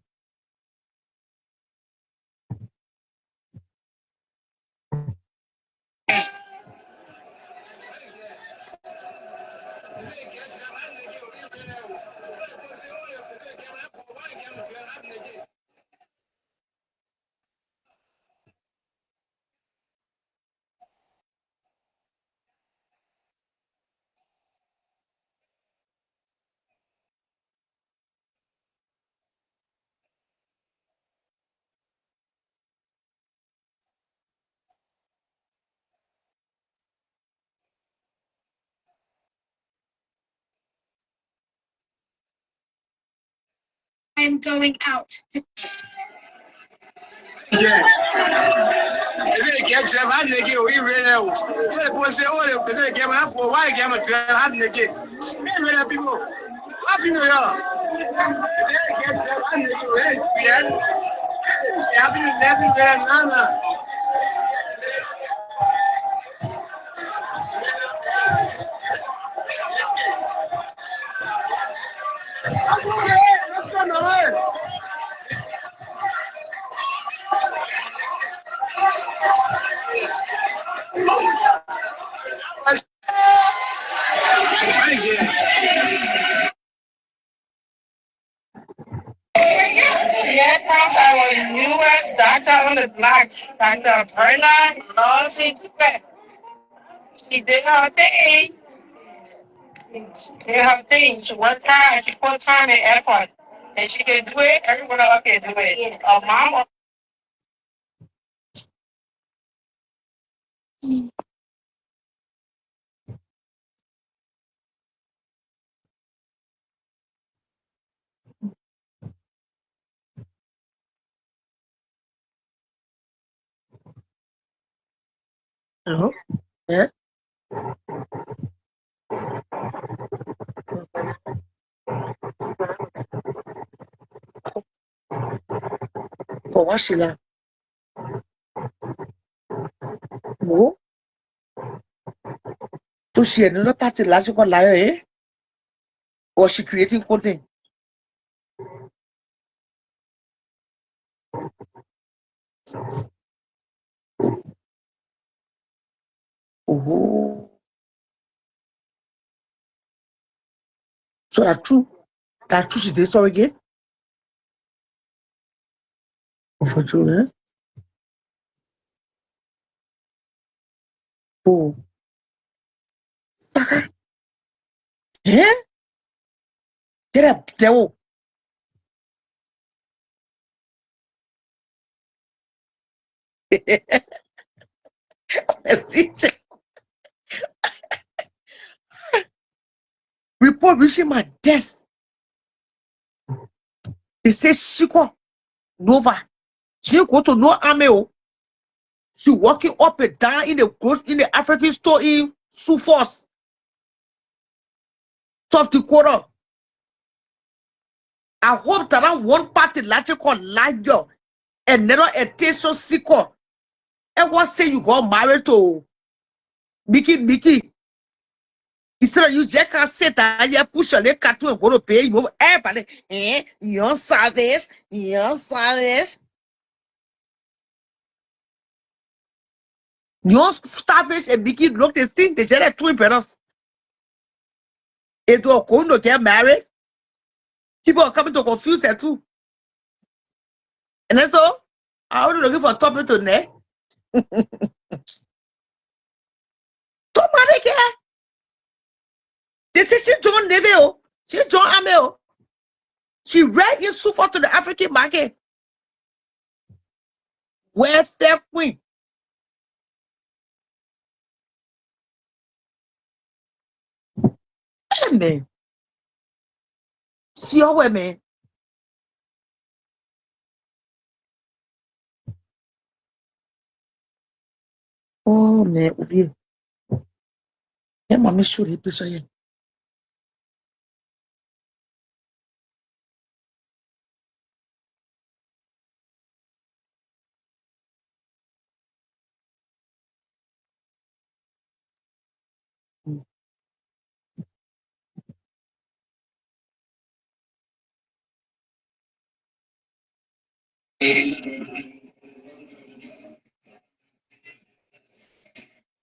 I'm going out. Yeah. Ele quer que vai negar o Irene. Você pode ser olha, ele quer mais por vai que mais vai negar. Irene people. Happy New Year. Ele quer que vai negar o Irene. Happy New Year, Nana. Let's go, Noel. Yeah, I was US doctor on the block, Dr. Verna. No, she did her thing. She did her thing. She worked hard. She put time and effort. And she can do it. Everyone else can do it. A mama. Uh-huh. Yeah. For what she like? No. So she another party logical liar, eh? Or she creating content? Oh. So that's true. That true she did sorry again? Oh, for true, eh? Oh. Saka. Eh? Get up, devil. Report reaching my desk. They say Shiko Nova. She go to no army. She walking up and down in the African store in Sioux Falls, South Dakota. I hope that I one party logical liar and never a attention seeker. And what say you got married to Mickey? Instead of you just can't sit and you push on the cartoon and go to pay you. Everybody, you're savage, you're savage. You're savage and Mickey look the thing, they said two parents. It will go to get married. People are coming to confuse her too. And that's all. I was looking for a topic to neck. Somebody care. They say she joined Navy. She joined Army. She right in Sufa to the African market. Welfare queen. Hey, man. See your way, man. Oh, man. Obi. Yeah, mommy should he picture you.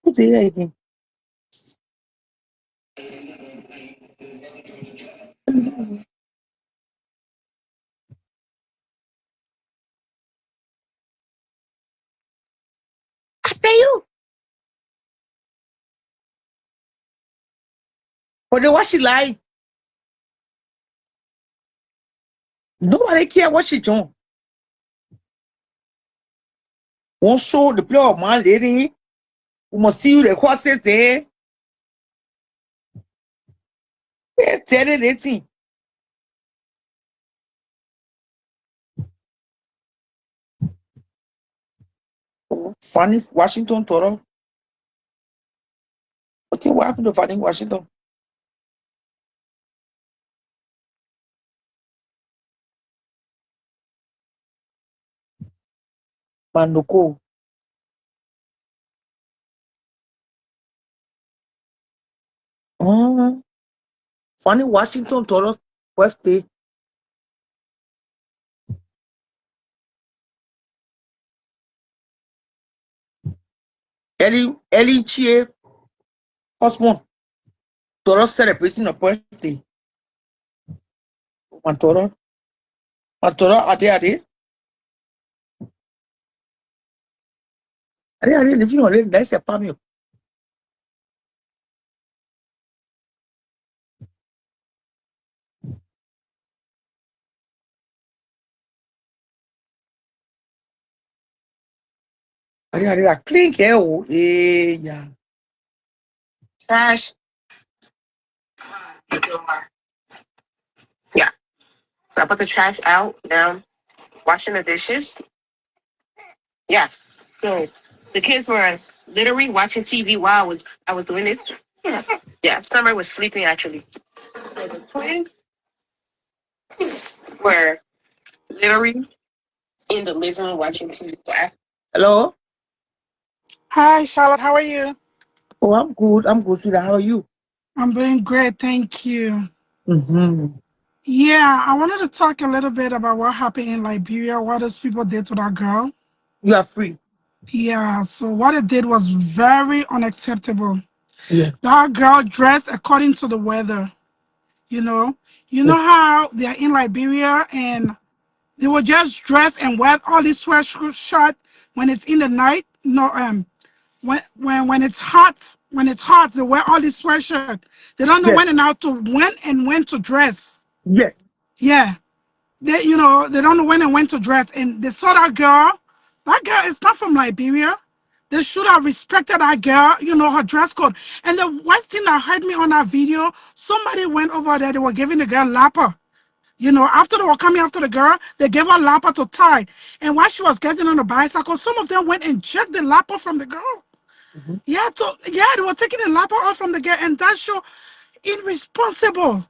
What's the again? I say you. But then what she like? Nobody care what she joined. One show the play of my lady. We must see you the courses there. Tell it 18. Fanny Washington Toro. What happened to Fanny Washington? Mandoko. Fanny Washington Toro birthday. Ellie Chie husband. Toro celebrating a birthday. Mantoro. Ade. Ade living on it. That's a family. Ade clean care. Yeah. Trash. Yeah. So I put the trash out now. Washing the dishes. Yeah. So the kids were literally watching TV while I was doing this. Yeah. Summer was sleeping actually. So the twins were literally in the living room watching TV. Hello. Hi, Charlotte. How are you? Oh, I'm good. Sweetheart. How are you? I'm doing great. Thank you. Mm-hmm. Yeah, I wanted to talk a little bit about what happened in Liberia, what those people did to that girl. You are free. Yeah, so what it did was very unacceptable. Yeah. That girl dressed according to the weather, you know. You know how they are in Liberia and they will just dress and wear all these sweatshirt when it's in the night. No, when it's hot, they wear all these sweatshirt. They don't know Yes. when to dress. Yes. Yeah, they don't know when and when to dress. And they saw that girl. That girl is not from Liberia. They should have respected that girl, her dress code. And the worst thing that hurt me on that video, somebody went over there. They were giving the girl lapper. After they were coming after the girl, they gave her lapper to tie. And while she was getting on the bicycle, some of them went and checked the lapper from the girl. Mm-hmm. Yeah, they were taking the lapper off from the girl, and that's so irresponsible.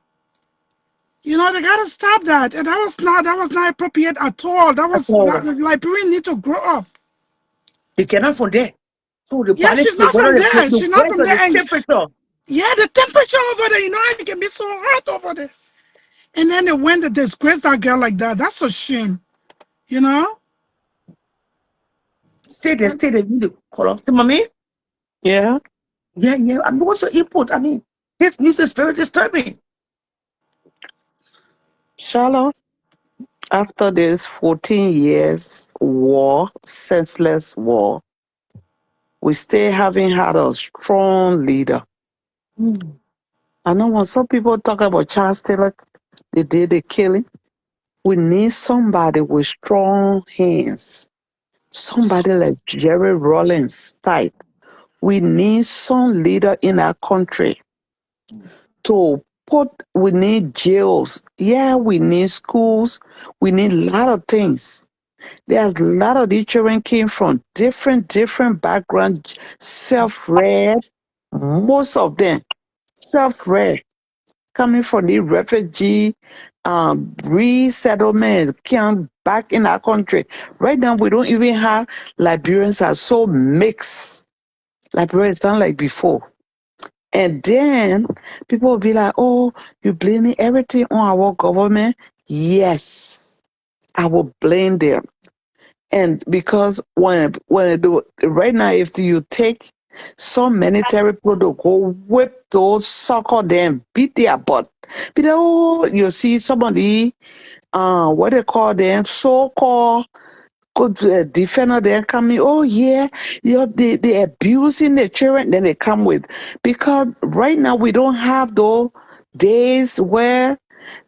They gotta stop that. And that was not appropriate at all. That's all. The Liberian need to grow up. They cannot forget. So the Yeah, panic, she's not from there. the She's not voice from of there. the And temperature. yeah, the temperature over there, how it can be so hot over there. And then they went to disgrace that girl like that. That's a shame. You know? Stay there, you the color. Say, mommy? Yeah. Yeah. I mean, what's your input? I mean, this news is very disturbing. Charlotte, after this 14 years war, senseless war, we still haven't had a strong leader. I know when some people talk about Charles Taylor, they did the killing. We need somebody with strong hands. Somebody like Jerry Rawlings type. We need some leader in our country we need jails. Yeah, we need schools. We need a lot of things. There's a lot of these children came from different backgrounds, self-reared, most of them self-reared, coming from the refugee resettlement camp back in our country. Right now, we don't even have Liberians are so mixed. Liberians not like before. And then people will be like, oh, you blaming everything on our government? Yes, I will blame them. And because right now, if you take so many terrible to go whip those, sucker them, beat their butt. But oh, you see somebody, what they call them, so-called good defender, they're coming, oh yeah, they abusing the children, then they come with, because right now we don't have those days where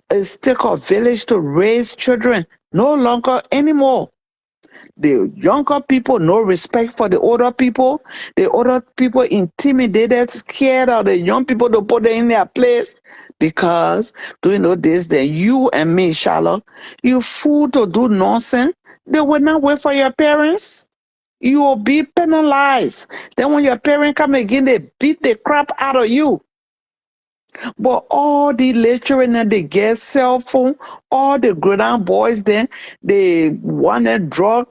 it's take a village to raise children, no longer anymore. The younger people, no respect for the older people. The older people intimidated, scared of the young people to put them in their place. Because, do you know this? Then you and me, Charlotte, you fool to do nonsense. They will not wait for your parents. You will be penalized. Then when your parents come again, they beat the crap out of you. But all the lecturing and they get cell phone, all the grown boys then they want to drug.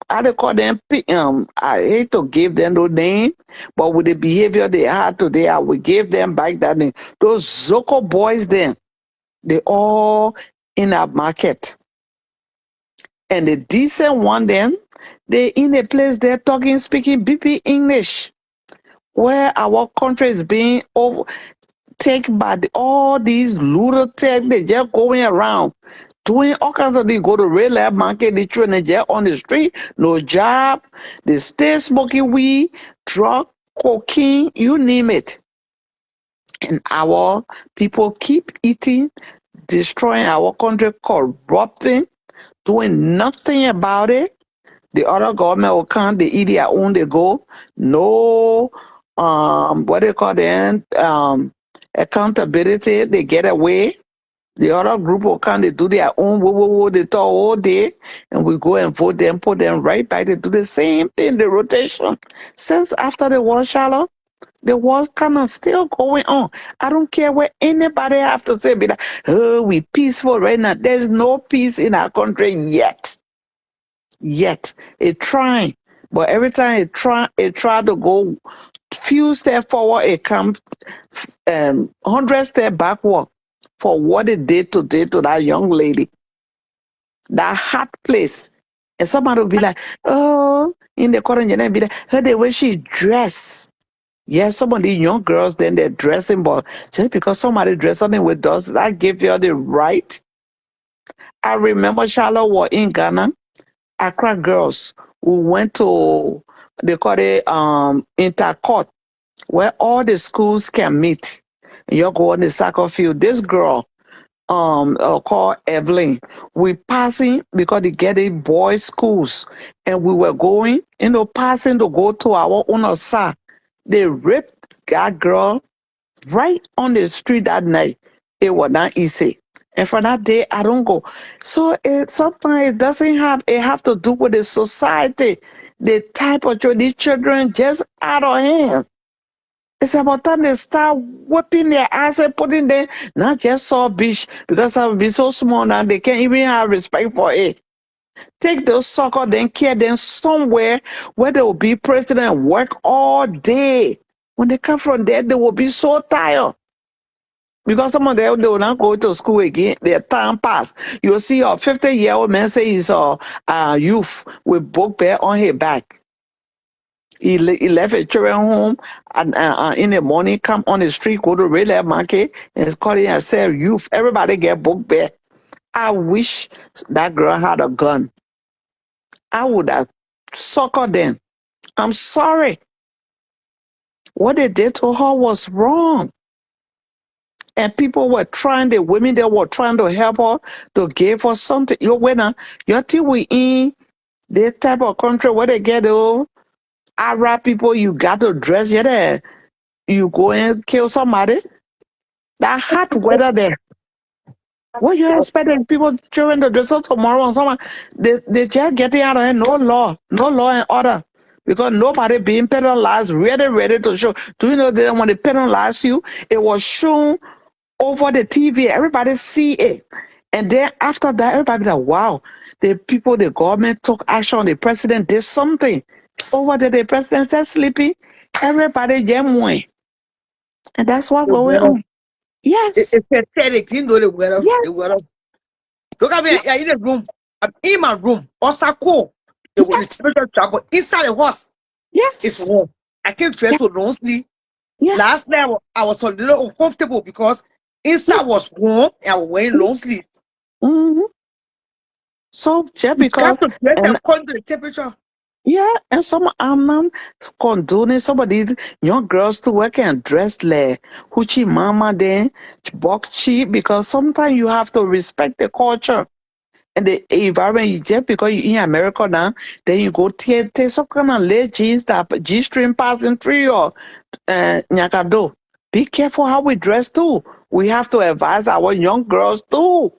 How they call them? I hate to give them no name, but with the behavior they had today, I will give them back that name. Those Zoko boys then, they all in our market. And the decent one then, they in a place they're talking, speaking BP English, where our country is being overtaken by all these lunatics. They just going around doing all kinds of things. Go to real lab market, they train they just on the street, no job. They stay smoking weed, drug, cocaine, you name it. And our people keep eating, destroying our country, corrupting, doing nothing about it. The other government will come, they eat their own, they go. No, what they call them, accountability, they get away. The other group will come, they do their own, they talk all day, and we go and vote them, put them right back. They do the same thing, the rotation. Since after the war, Charlotte, the war's kind of still going on. I don't care what anybody have to say, be like, oh, we peaceful right now. There's no peace in our country yet. It trying, but every time it try to go few steps forward, it comes 100 steps backward for what it did today to that young lady, that hot place. And somebody will be like, oh, in the current generation, be like, her the way she dress. Yeah, some of the young girls then they're dressing, but just because somebody dress something with us, that give you the right. I remember Charlotte was in Ghana. Accra girls who went to, they call it intercourt, where all the schools can meet. You go on the soccer field. This girl called Evelyn, we passing because they get in boys schools, and we were going, passing to go to our own side. They raped that girl right on the street that night. It was not easy. And from that day, I don't go. So sometimes it doesn't have to do with the society, the type of children. These children just out of hand. It's about time they start whipping their ass and putting them, not just saw beach, because I'll be so small now, they can't even have respect for it. Take those soccer, then care them somewhere where they will be president and work all day. When they come from there, they will be so tired. Because some of them, they will not go to school again. Their time pass. You'll see a 50-year-old man say he's a youth with book bag on his back. He left his children home and in the morning, come on the street, go to real market, and it's calling himself youth. Everybody get book bag. I wish that girl had a gun. I would have suckered them. I'm sorry. What they did to her was wrong. And people were trying, the women that were trying to help her, to give her something. You winner, you think we in this type of country where they get Arab people, you got to dress you there. You go and kill somebody. That hot weather there. What you expecting people children to dress up tomorrow and someone they just getting out of here, no law and order. Because nobody being penalized, ready to show. Do you know that when they penalize you, it was shown over the TV, everybody see it. And then after that, everybody like, wow, the people, the government took action, the president did something. Over there, the president said sleepy, everybody just went. And that's what The going weather. on. Yes. It's pathetic. You know the weather. Yes. The weather. Look at me. Yes. I'm in the room. I'm in my room. Also cool. The temperature travel inside the house. It's Yes. warm. I can't dress with long sleeve. Yes. Last night I was a little uncomfortable because inside was warm and I was wearing long sleeve. Mm-hmm. So just You because, have to dress and according to the temperature. yeah, and some I'm not condoning some of these young girls to work and dress like hoochie mama then box cheap, because sometimes you have to respect the culture and the environment. Just because you're in America now, then you go take some kind of leg jeans that G-string passing through your nyakado. Be careful how we dress too. We have to advise our young girls too.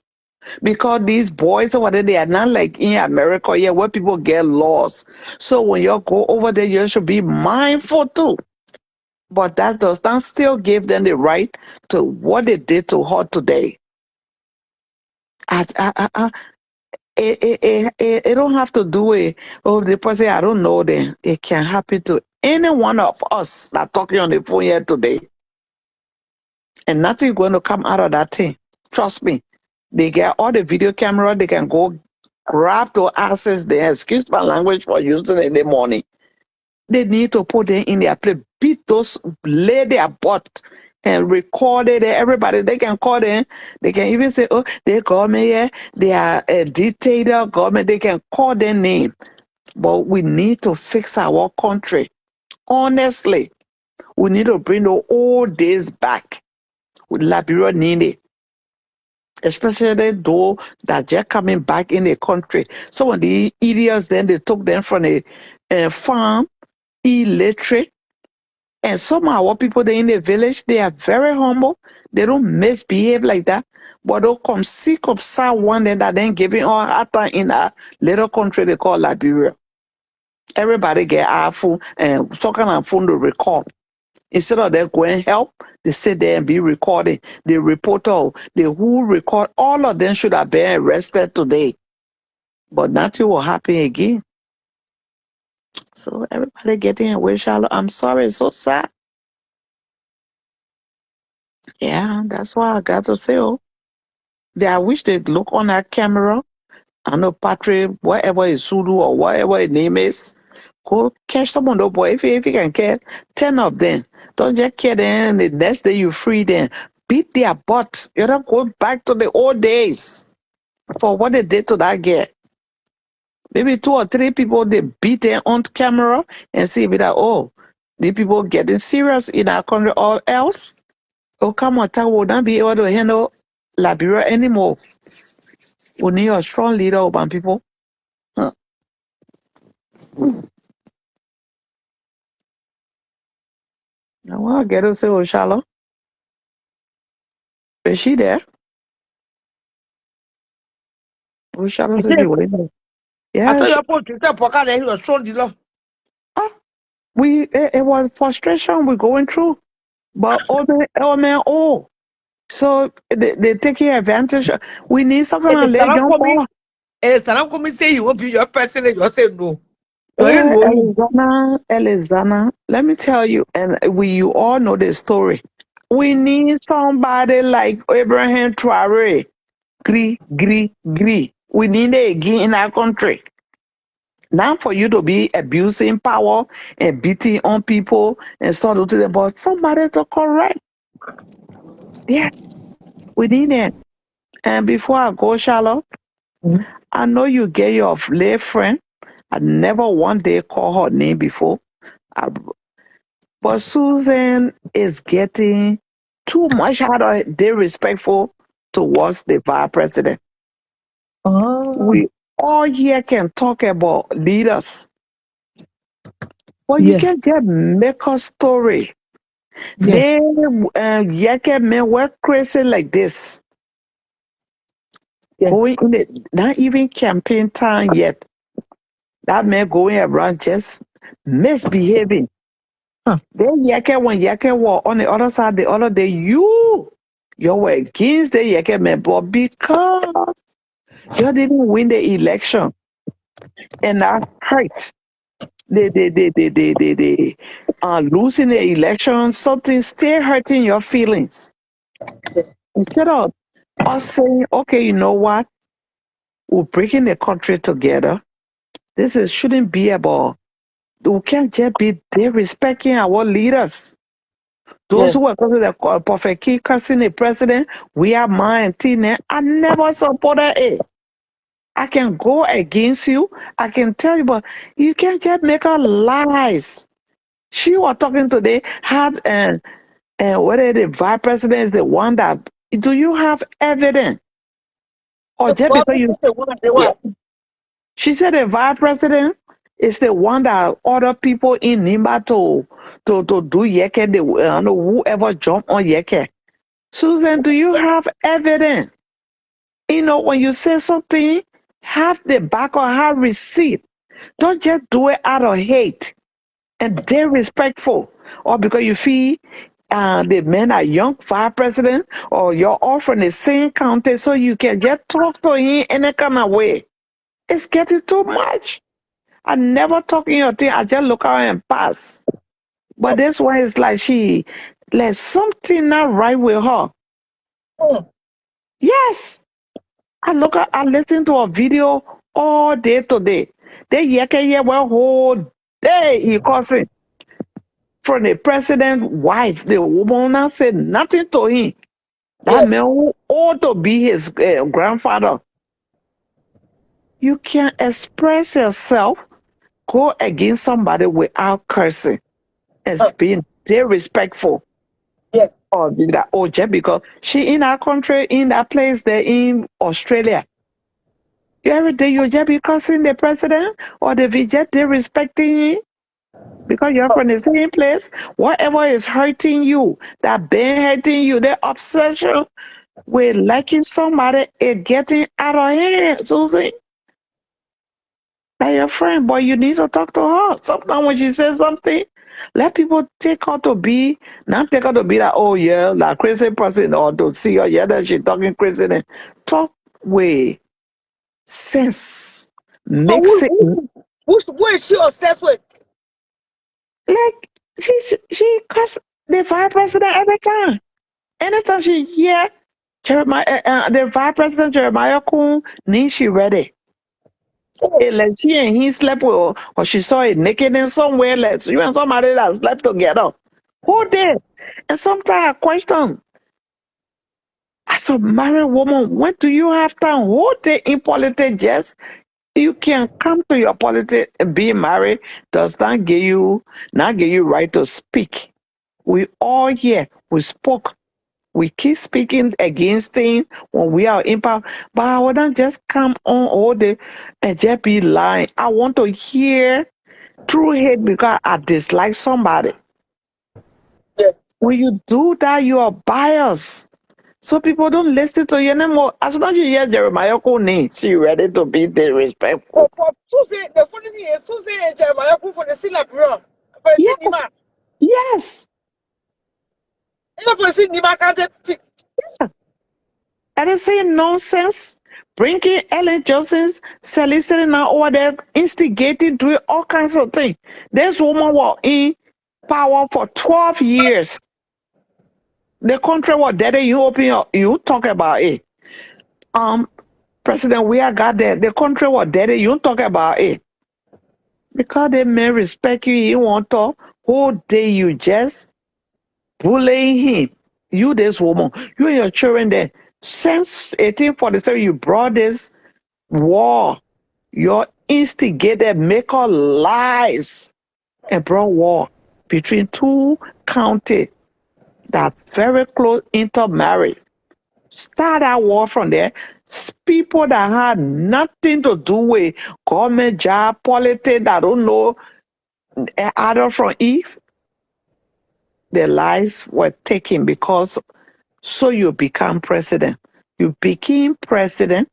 because these boys over there, they are not like in America here where people get lost. So when you go over there, you should be mindful too. But that does not still give them the right to what they did to her today. It don't have to do it. Oh, the person, I don't know them. It can happen to any one of us that talking on the phone here today. And nothing going to come out of that thing. Trust me. They get all the video camera. They can go grab to access the, excuse my language for using it in the morning. They need to put them in their place. Beat those, lay their butt and record it. Everybody, they can call them. They can even say, oh, they call me here. They are a dictator government. They can call their name. But we need to fix our country. Honestly, we need to bring the old days back. Liberia need it. Especially those that just coming back in the country. Some of the idiots, then they took them from a farm, illiterate. And some of our people there in the village, they are very humble. They don't misbehave like that. But they'll come see, come one then that then giving all our time in a little country they call Liberia. Everybody get our phone and talking on phone to record. Instead of them going help, they sit there and be recording. The reporter, the who record, all of them should have been arrested today. But nothing will happen again. So everybody getting away, Charlotte. I'm sorry, it's so sad. Yeah, that's why I got to say, oh, I wish they'd look on that camera. I know Patrick, whatever is Sudu or whatever his name is, go catch someone, though, boy. If you can get 10 of them, don't just kill them. The next day you free them. Beat their butt. You don't go back to the old days for what they did to that girl. Maybe 2 or 3 people, they beat them on camera and see if that, oh, the people getting serious in our country or else. Oh, come on, Tang will not be able to handle Liberia anymore. We need a strong leader, Oban people. Huh. Now, I get to say, Oshala. Is she there? Oshala said you were in there. I Yeah, thought you put Twitter pocket and he was strong, you know. ah, it was frustration we're going through. But oh. So they taking advantage. We need some kind And of the leg Salam on coming, power. and the Salam coming say you won't be your person, and you say no. You ain't no. Elizana, let me tell you, and you all know the story. We need somebody like Abraham Traore. Gree. We need it again in our country. Not for you to be abusing power and beating on people and start to them, but somebody to correct. Yeah, we need it. And before I go, Charlotte, I know you get your lay friend. I never one day call her name before. I, but Susan is getting too much out of disrespectful towards the vice president. Oh, We all here can talk about leaders, but you yeah, can just make a story. yeah, They yeke men were crazy like this, yeah. going in the not even campaign time yet. That man going around just misbehaving. Huh. Then yeke when yeke were on the other side the other day, you were against the yeke man, but because you didn't win the election and that hurt. They losing the election, something still hurting your feelings. Instead of us saying, okay, you know what? We're breaking the country together. Shouldn't be about, we can't just be disrespecting our leaders. Those Yeah. who are calling the Prophet Key cursing the president, we are mine, Tina. I never supported it. I can go against you. I can tell you, but you can't just make up lies. She was talking today, had and whether the vice president is the one that, do you have evidence? Or The just because problem you, is the one they yeah. want. She said the vice president is the one that order people in Nimba to do yeke, whoever jump on yeke. Susan, do you have evidence? when you say something, have the back or have receipt. Don't just do it out of hate. And they're respectful. Or because you feel the men are young vice president, or you're all from the same county, so you can just talk to him any kind of way. It's getting too much. I never talk in your thing. I just look out and pass. But this one is like like something not right with her. Yes. I listen to a video all day today. They hear one whole day he calls me from the president's wife. The woman now said nothing to him. That man who ought to be his grandfather. You can express yourself, go against somebody without cursing and being disrespectful. Yeah. Or be that, oh, just because she in our country, in that place, there in Australia. Every day you just be cursing the president or the just disrespecting him because you're from the same place. Whatever is hurting you, that been hurting you, the obsession with liking somebody is getting out of hand, Susie. Like your friend, but you need to talk to her. Sometimes when she says something, let people take her to be, not take her to be like, oh yeah, like crazy person, or to see her, yeah, that she talking crazy. Then talk with sense. Make So sense. who is she obsessed with? Like she cuss the vice president every time. Anytime she hear Jeremiah, the vice president Jeremiah Kun, then she ready. Like she and he slept with, or she saw it naked in somewhere. Like you and somebody that slept together. Who did? And sometimes I question, as a married woman, when do you have time? Who day in politics? Just you can come to your politics and be married does not give you right to speak. We all here, we spoke. We keep speaking against things when we are in power, but I wouldn't just come on all day and just be lying. I want to hear true hate because I dislike somebody. Yeah. When you do that, you are biased. So people don't listen to you anymore. As soon as you hear Jeremiah name, she ready to be disrespectful. Susie, the funny thing is, Susie and Jeremiah for the Silla Bureau. For the Yes, Nima. yes. You know, for the Nima can't. And they say nonsense, bringing Ellen Johnson's soliciting now over there, instigating, doing all kinds of things. This woman was in power for 12 years. The country was dead. You talk about it. President, we are got there. The country was dead. You talk about it. Because they may respect you, he want to whole day you just bullying him. You, this woman, you and your children there. Since 1847, you brought this war. Your instigated, make up lies and brought war between two counties that very close intermarried. Start that war from there. People that had nothing to do with government job, politics, that don't know Adam from Eve, their lives were taken because so you become president. You became president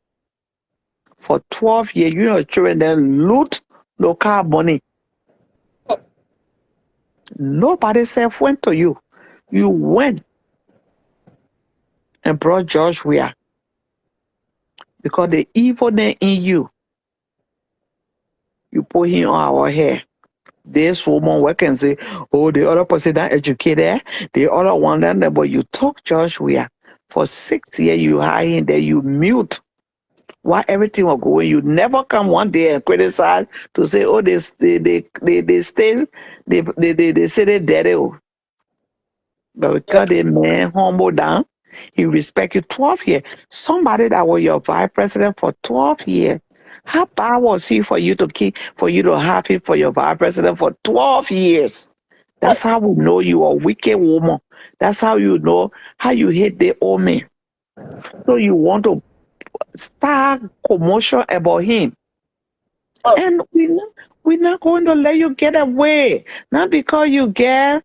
for 12 years. You and your children then loot local money. Nobody said went to you. You went and brought George Weah because the evilness in you, you put him on our hair. This woman we can say, oh, the other person that educated, the other one that, but you took George Weah for 6 years. You hide him there. You mute while everything was going. You never come one day and criticize to say, oh, they stay, they say they dead. Oh. But because the man humble down, he respect you 12 years. Somebody that was your vice president for 12 years. How bad was he for you to have him for your vice president for 12 years? That's how we know you are a wicked woman. That's how you know how you hate the old man. So you want to start commotion about him. And we're not going to let you get away. Not because you get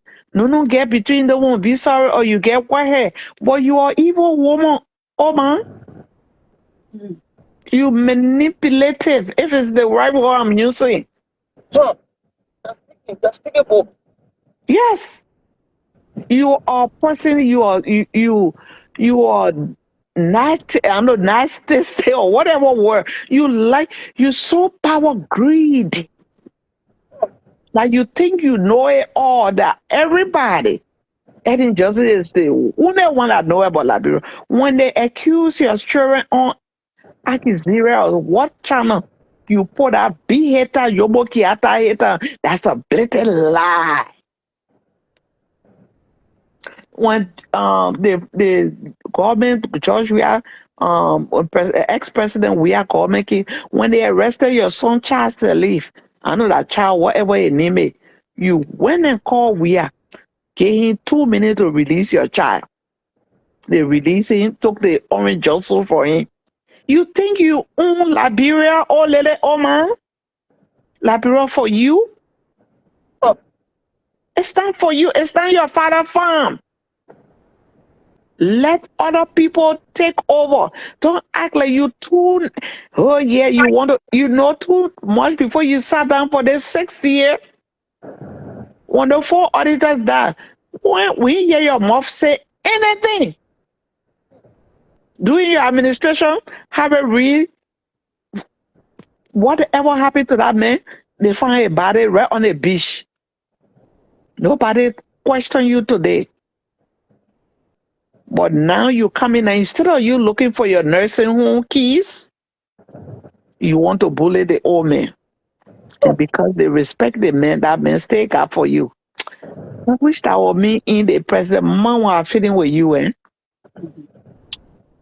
get between the woman, be sorry, or you get white hair. But you are evil woman, oh man. You manipulative. If it's the right word I'm using. Huh. That's speakable. Yes. You are person, you are not, I don't know, nasty or whatever word. You so power greed. Like you think you know it all, that everybody. And injustice is the only one that know about Liberia. When they accuse your children on Akizira or what channel, you put a B hater, Yoboki hater, that's a blatant lie. When the government George we are ex-president we are government when they arrested your son Charles Leaf, I know that child whatever his name is, you went and called we are, gave him 2 minutes to release your child. They released him, took the orange juice for him. You think you own Liberia or Lele Oman? Liberia for you? Huh. It's not for you. It's not your father's farm. Let other people take over. Don't act like you too. Oh yeah, you want to. You know too much before you sat down for the 6th year. When the 4 auditors that when we hear your mouth say anything during your administration, have a read whatever happened to that man. They find a body right on a beach. Nobody question you today. But now you come in and instead of you looking for your nursing home keys, you want to bully the old man. And because they respect the man, that man stick up for you. I wish that was me in the president. Man was feeling with you, eh?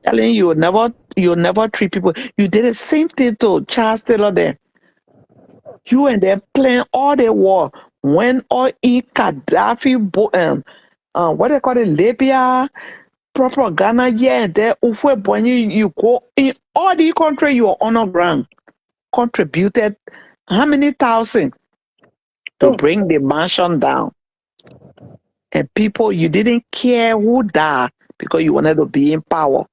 Telling you never treat people. You did the same thing to Charles Taylor there. You and them playing all the war. When all in Gaddafi, what they call it, Libya, propaganda, yeah, there, when you go in all the country you are on the ground, contributed how many thousand to bring the mansion down? And people, you didn't care who died because you wanted to be in power.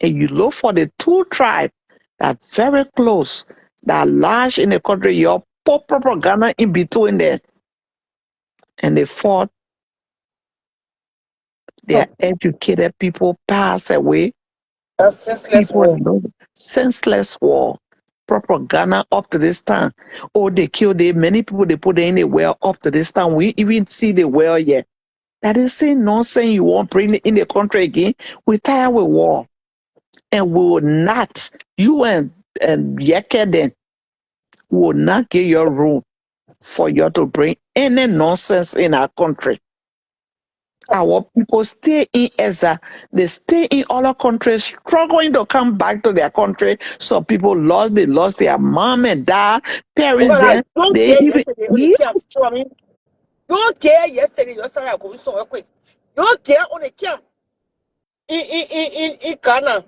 And you look for the 2 tribes that are very close, that are large in the country, your propaganda in between there. And they fought, their educated people pass away. That's senseless People war. know senseless war. Propaganda up to this time. Oh, they killed them. Many people they put in the well up to this time. We even see the well yet. That is saying nonsense you won't bring it in the country again. We're tired with war. And we will not, you and Yeke will not give your room for you to bring any nonsense in our country. Our people stay in Eza, they stay in other countries, struggling to come back to their country. So people they lost their mom and dad, parents. Because I Then don't they care even yesterday on the camp. So I mean, don't care yesterday. You're sorry, I go so quick. Don't care on the camp in Ghana.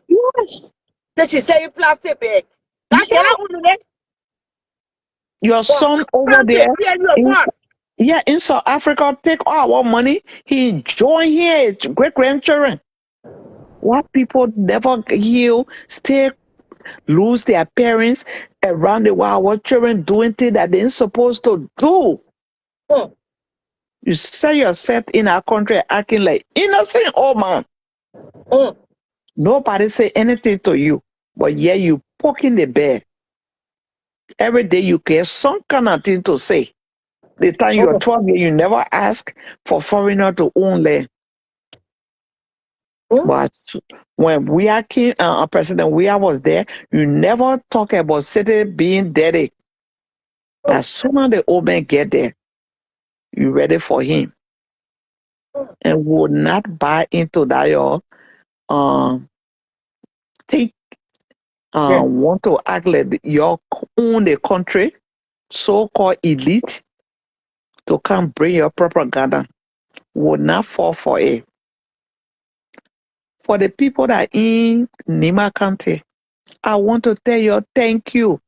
yes, That she say plastic bag. That yeah, cannot only that. your But son over there. plastic bag, you are In, part. yeah, in South Africa, take all our money. He enjoy here, great grandchildren. What people never heal, stay lose their parents around the world, our children doing things that they're supposed to do. Hmm. You say yourself in our country acting like innocent old man. Hmm. Nobody say anything to you, but yeah, you poking the bear. Every day you get some kind of thing to say. The time you're Hmm. 12 years, you never ask for foreigner to own land. Hmm. But when we are king, president, we was there, you never talk about city being dirty. As soon as the old man get there, you ready for him. And would not buy into that your um think Yeah. want to act like your own the country, so-called elite, to come bring your propaganda, would not fall for it. For the people that in Nima County, I want to tell you thank you.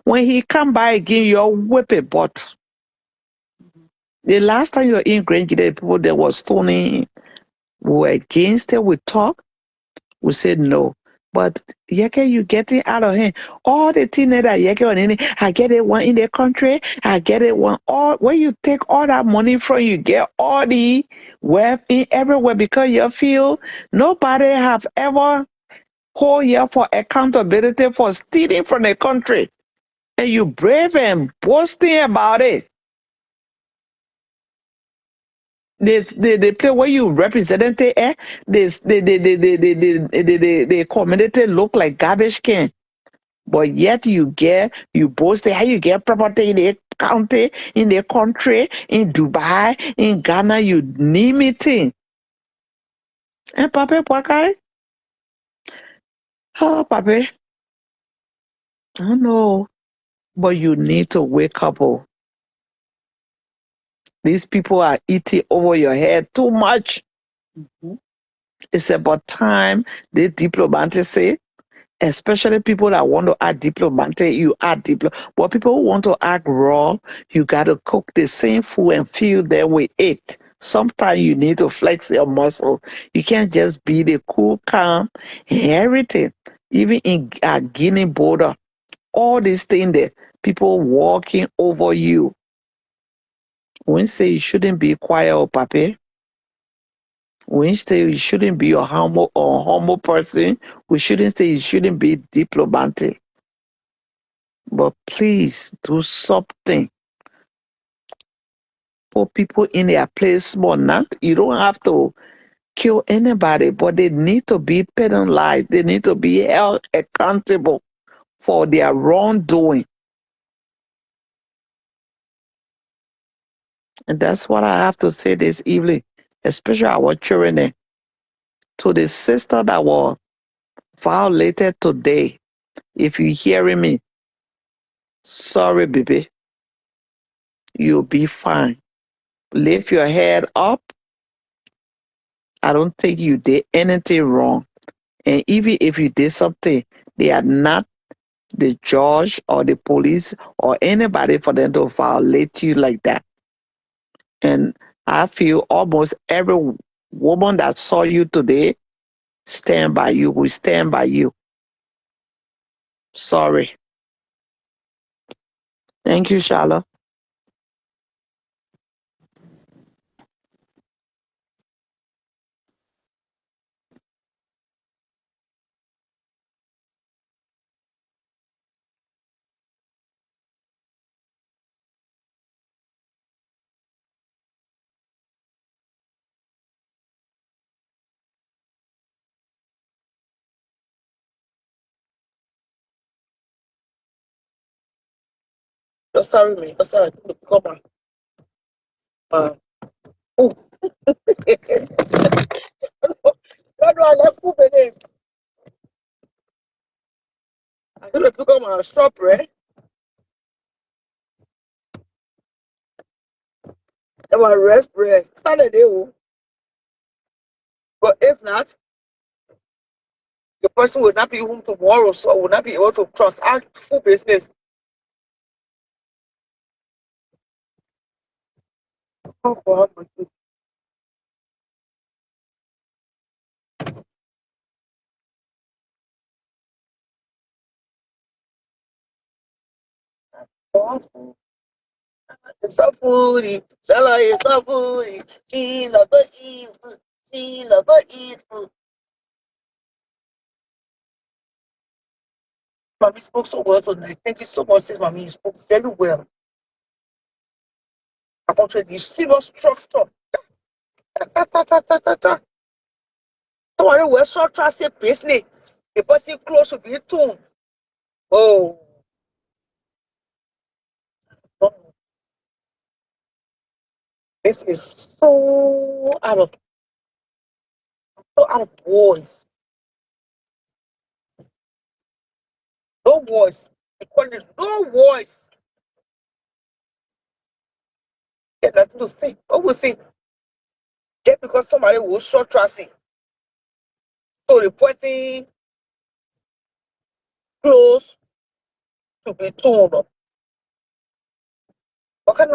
When he come by again, you'll whip a butt. The last time you were in Grand Gate, people that was stoning, we were against it, we talked, we said no. But yeke, you getting out of hand. All the things that yeke on any, I get it one in the country, I get it one. All when you take all that money from you, get all the wealth in everywhere because you feel nobody have ever called you for accountability for stealing from the country. And you brave and boasting about it. The place where you represented the community look like garbage can. But yet you boast how you get property in the county, in the country, in Dubai, in Ghana, you name it. And Papa Pakai, oh Papa, I know, but you need to wake up. Oh. These people are eating over your head too much. It's about time the diplomats say, especially people that want to act diplomatic, you act diplomatic. But people who want to act raw, you got to cook the same food and feel that with it. Sometimes you need to flex your muscle. You can't just be the cool, calm, and everything. Even in a Guinea border, all these things that people walking over you. When you say you shouldn't be quiet or papi, when you say you shouldn't be a humble person, we shouldn't say you shouldn't be diplomatic. But please do something. Put people in their place more. Not you don't have to kill anybody, but they need to be penalized. They need to be held accountable for their wrongdoing. And that's what I have to say this evening, especially our children. To the sister that was violated today, if you're hearing me, sorry, baby, you'll be fine. Lift your head up. I don't think you did anything wrong. And even if you did something, they are not the judge or the police or anybody for them to violate you like that. And I feel almost every woman that saw you today stand by you. We stand by you. Sorry. Thank you, Charlotte. Oh, sorry, me. Oh, sorry. Come on. Oh. Where do I left food today? I'm going to pick up my shop, right? And my rest. Saturday, oh. But if not, the person will not be home tomorrow, so I will not be able to transact full business. Oh, God, my God. Awful. It's so foodie. Shella is so foodie. She love to eat food. She love to eat food. Mommy spoke so well tonight. Thank you so much, sis. Mommy, you spoke very well. I want to the serious structure. Ta, ta, ta, ta, ta, ta. Somebody will structure say business. The person close to be tuned. Oh, this is so out of voice. No voice. They call it no voice. Get nothing to say. What will say? Just because somebody will short tracing. So the person close to be tuned. What kind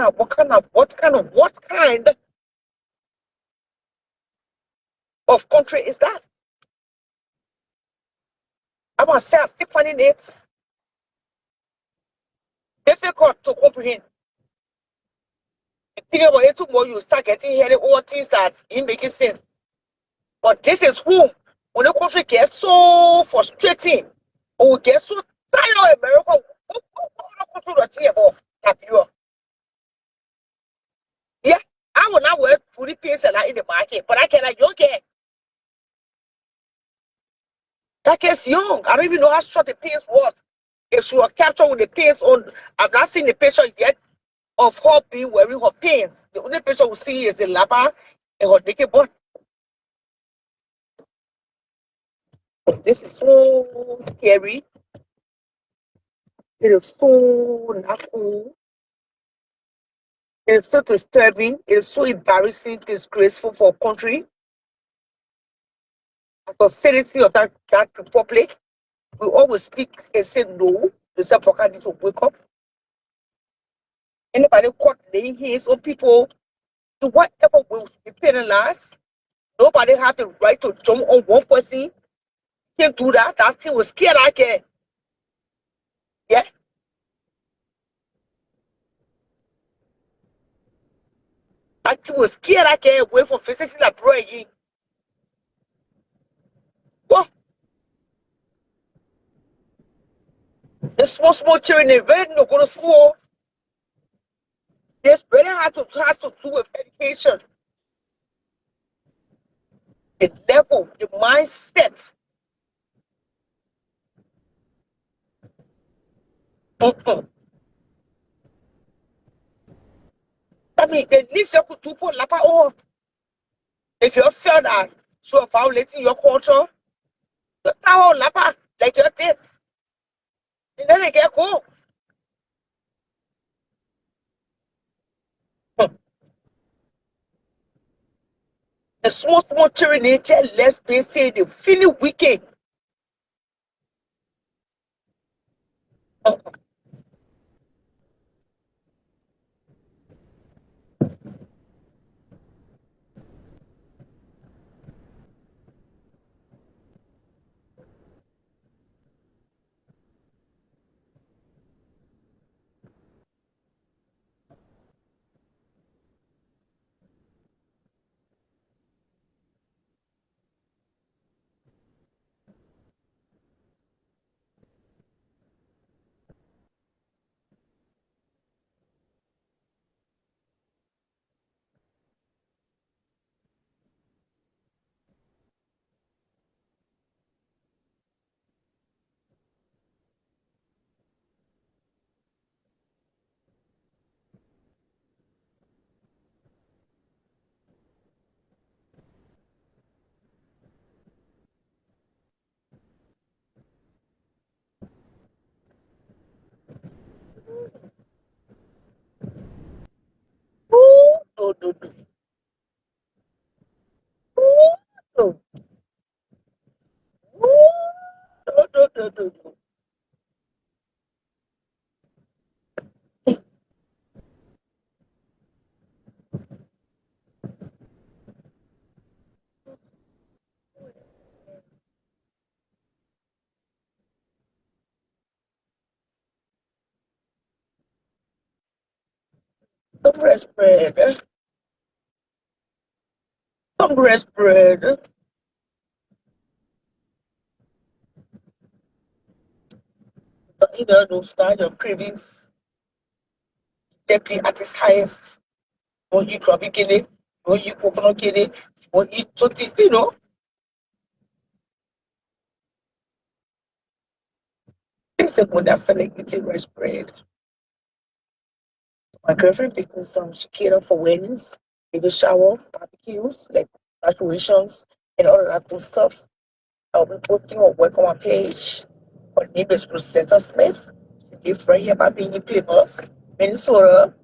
of country is that? I want to say I'm still finding it difficult to comprehend. You think about it tomorrow, you start getting hearing all things that ain't making sense. But this is whom when the country gets so frustrating, or we get so tired of America, yeah, I will not work for the things that are in the market, but I cannot young get. That gets young. I don't even know how short the pins was. If she was captured with the pins on, I've not seen the picture yet of her being wearing her pins. The only picture we see is the lapa and her naked butt. This is so scary. It is so not cool. It is so disturbing. It is so embarrassing, disgraceful for a country. As a citizen of that republic, we always speak and say no. The Zapaka need to wake up. Anybody caught laying hands on people, to whatever will be penalized. Nobody have the right to jump on one person. Can't do that. That thing was scared I can. Yeah. That thing was scared I can away from facing that prayer. What? The small children they ready to go to school. This really has to do with education. The level, the mindset. Mm-mm. I mean, the least you could do for Lapa or if you feel that you are violating your culture, you tell Lapa like you did. And then they get go. Mm. The small children nature, let's be say they feeling wicked. Mm. Ooh, no, no, no. Ooh, no. Ooh, no, no, no, no, no. Some rest bread. Some rest bread. You know, those style of cravings definitely at its highest. When you crabby kidney, when you coconut kidney, when you totally, you know, things that when I feel like eating rice bread. My girlfriend picked me some. She catered for weddings, baby shower, barbecues, like graduations, and all of that good stuff. I'll be posting her work on my page. Her name is Rosetta Smith. She lives right here by me in Plymouth, Minnesota.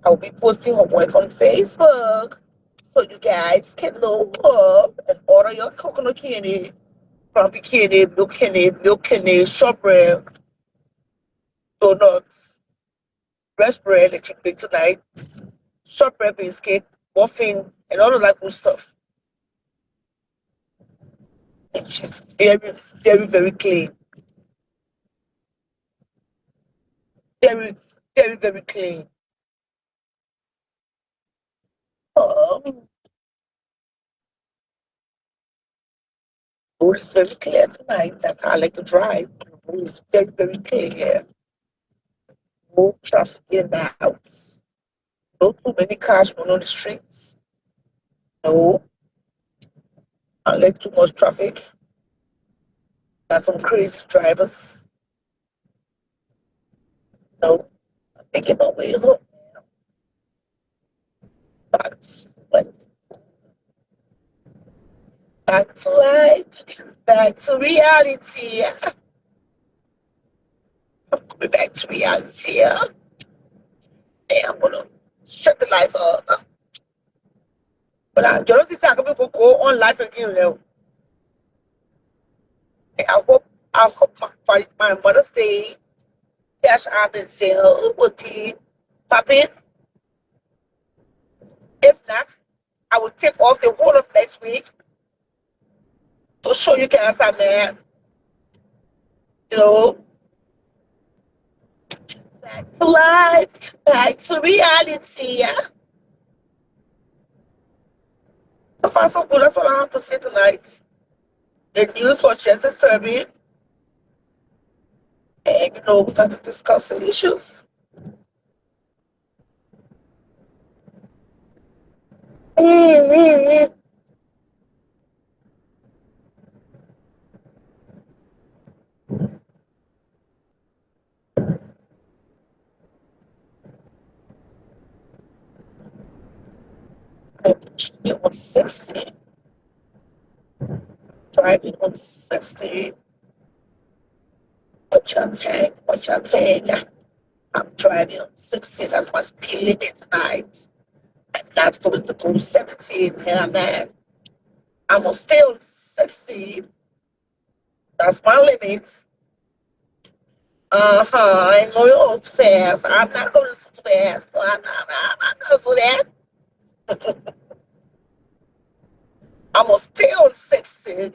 I'll be posting her work on Facebook. So you guys can know her and order your coconut candy, crumbly candy, milk candy, shortbread, donuts, breast bread that you bake tonight, shortbread biscuit, muffin, and all of that good stuff. And she's very, very, very clean. Very, very, very clean. Um, road is very clear tonight. That's how I like to drive. The road is very, very clear. No traffic in the house. No too many cars on the streets. No, I like too much traffic. Got some crazy drivers. No, I'm making my way home. Back to, back to life. Back to reality. I'm coming back to reality. And I'm gonna shut the life up. But I don't think I can go on life again now. I hope my Mother's Day cash out and sale will keep popping. If not, I will take off the whole of next week to show you guys I'm there. You know, back to life, back to reality. Yeah. So far, so good. That's what I have to say tonight. The news was just disturbing, and we got to discuss some issues. Mm-hmm. It was 60, driving on 60. What y'all take? I'm driving on 60. That's my speed limit tonight. I'm not going to go 17 here, man. I'm gonna stay on 60. That's my limit. I ain't going too fast. I'm not going too fast. No, I'm not going to do that. I'm gonna stay on 60.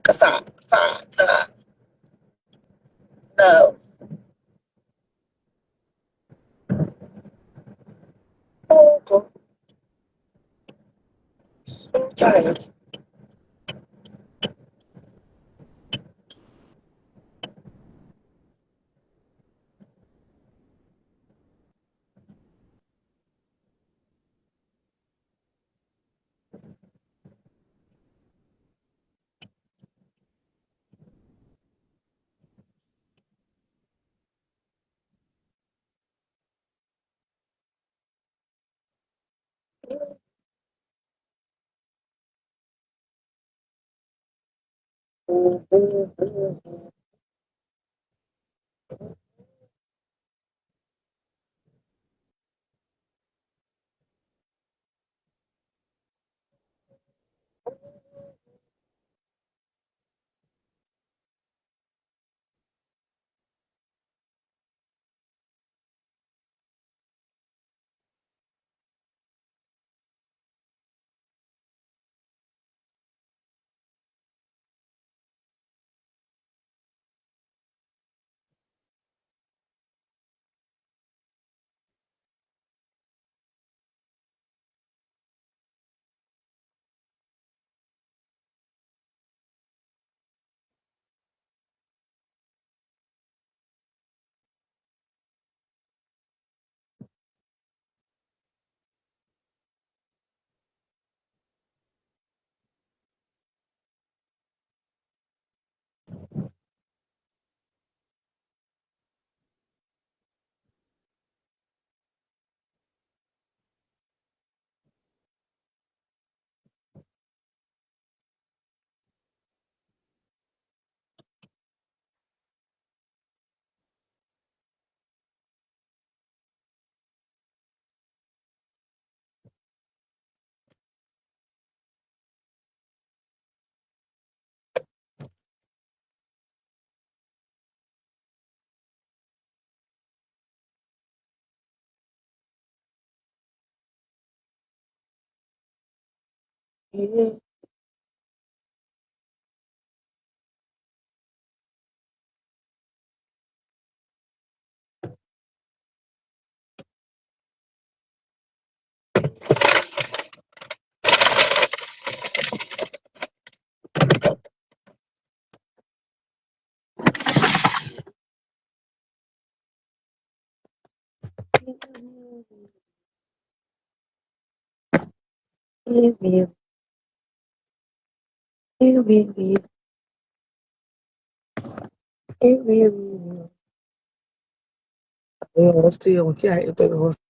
Cause no. Oh, God. So tired. Yeah. Stay on here.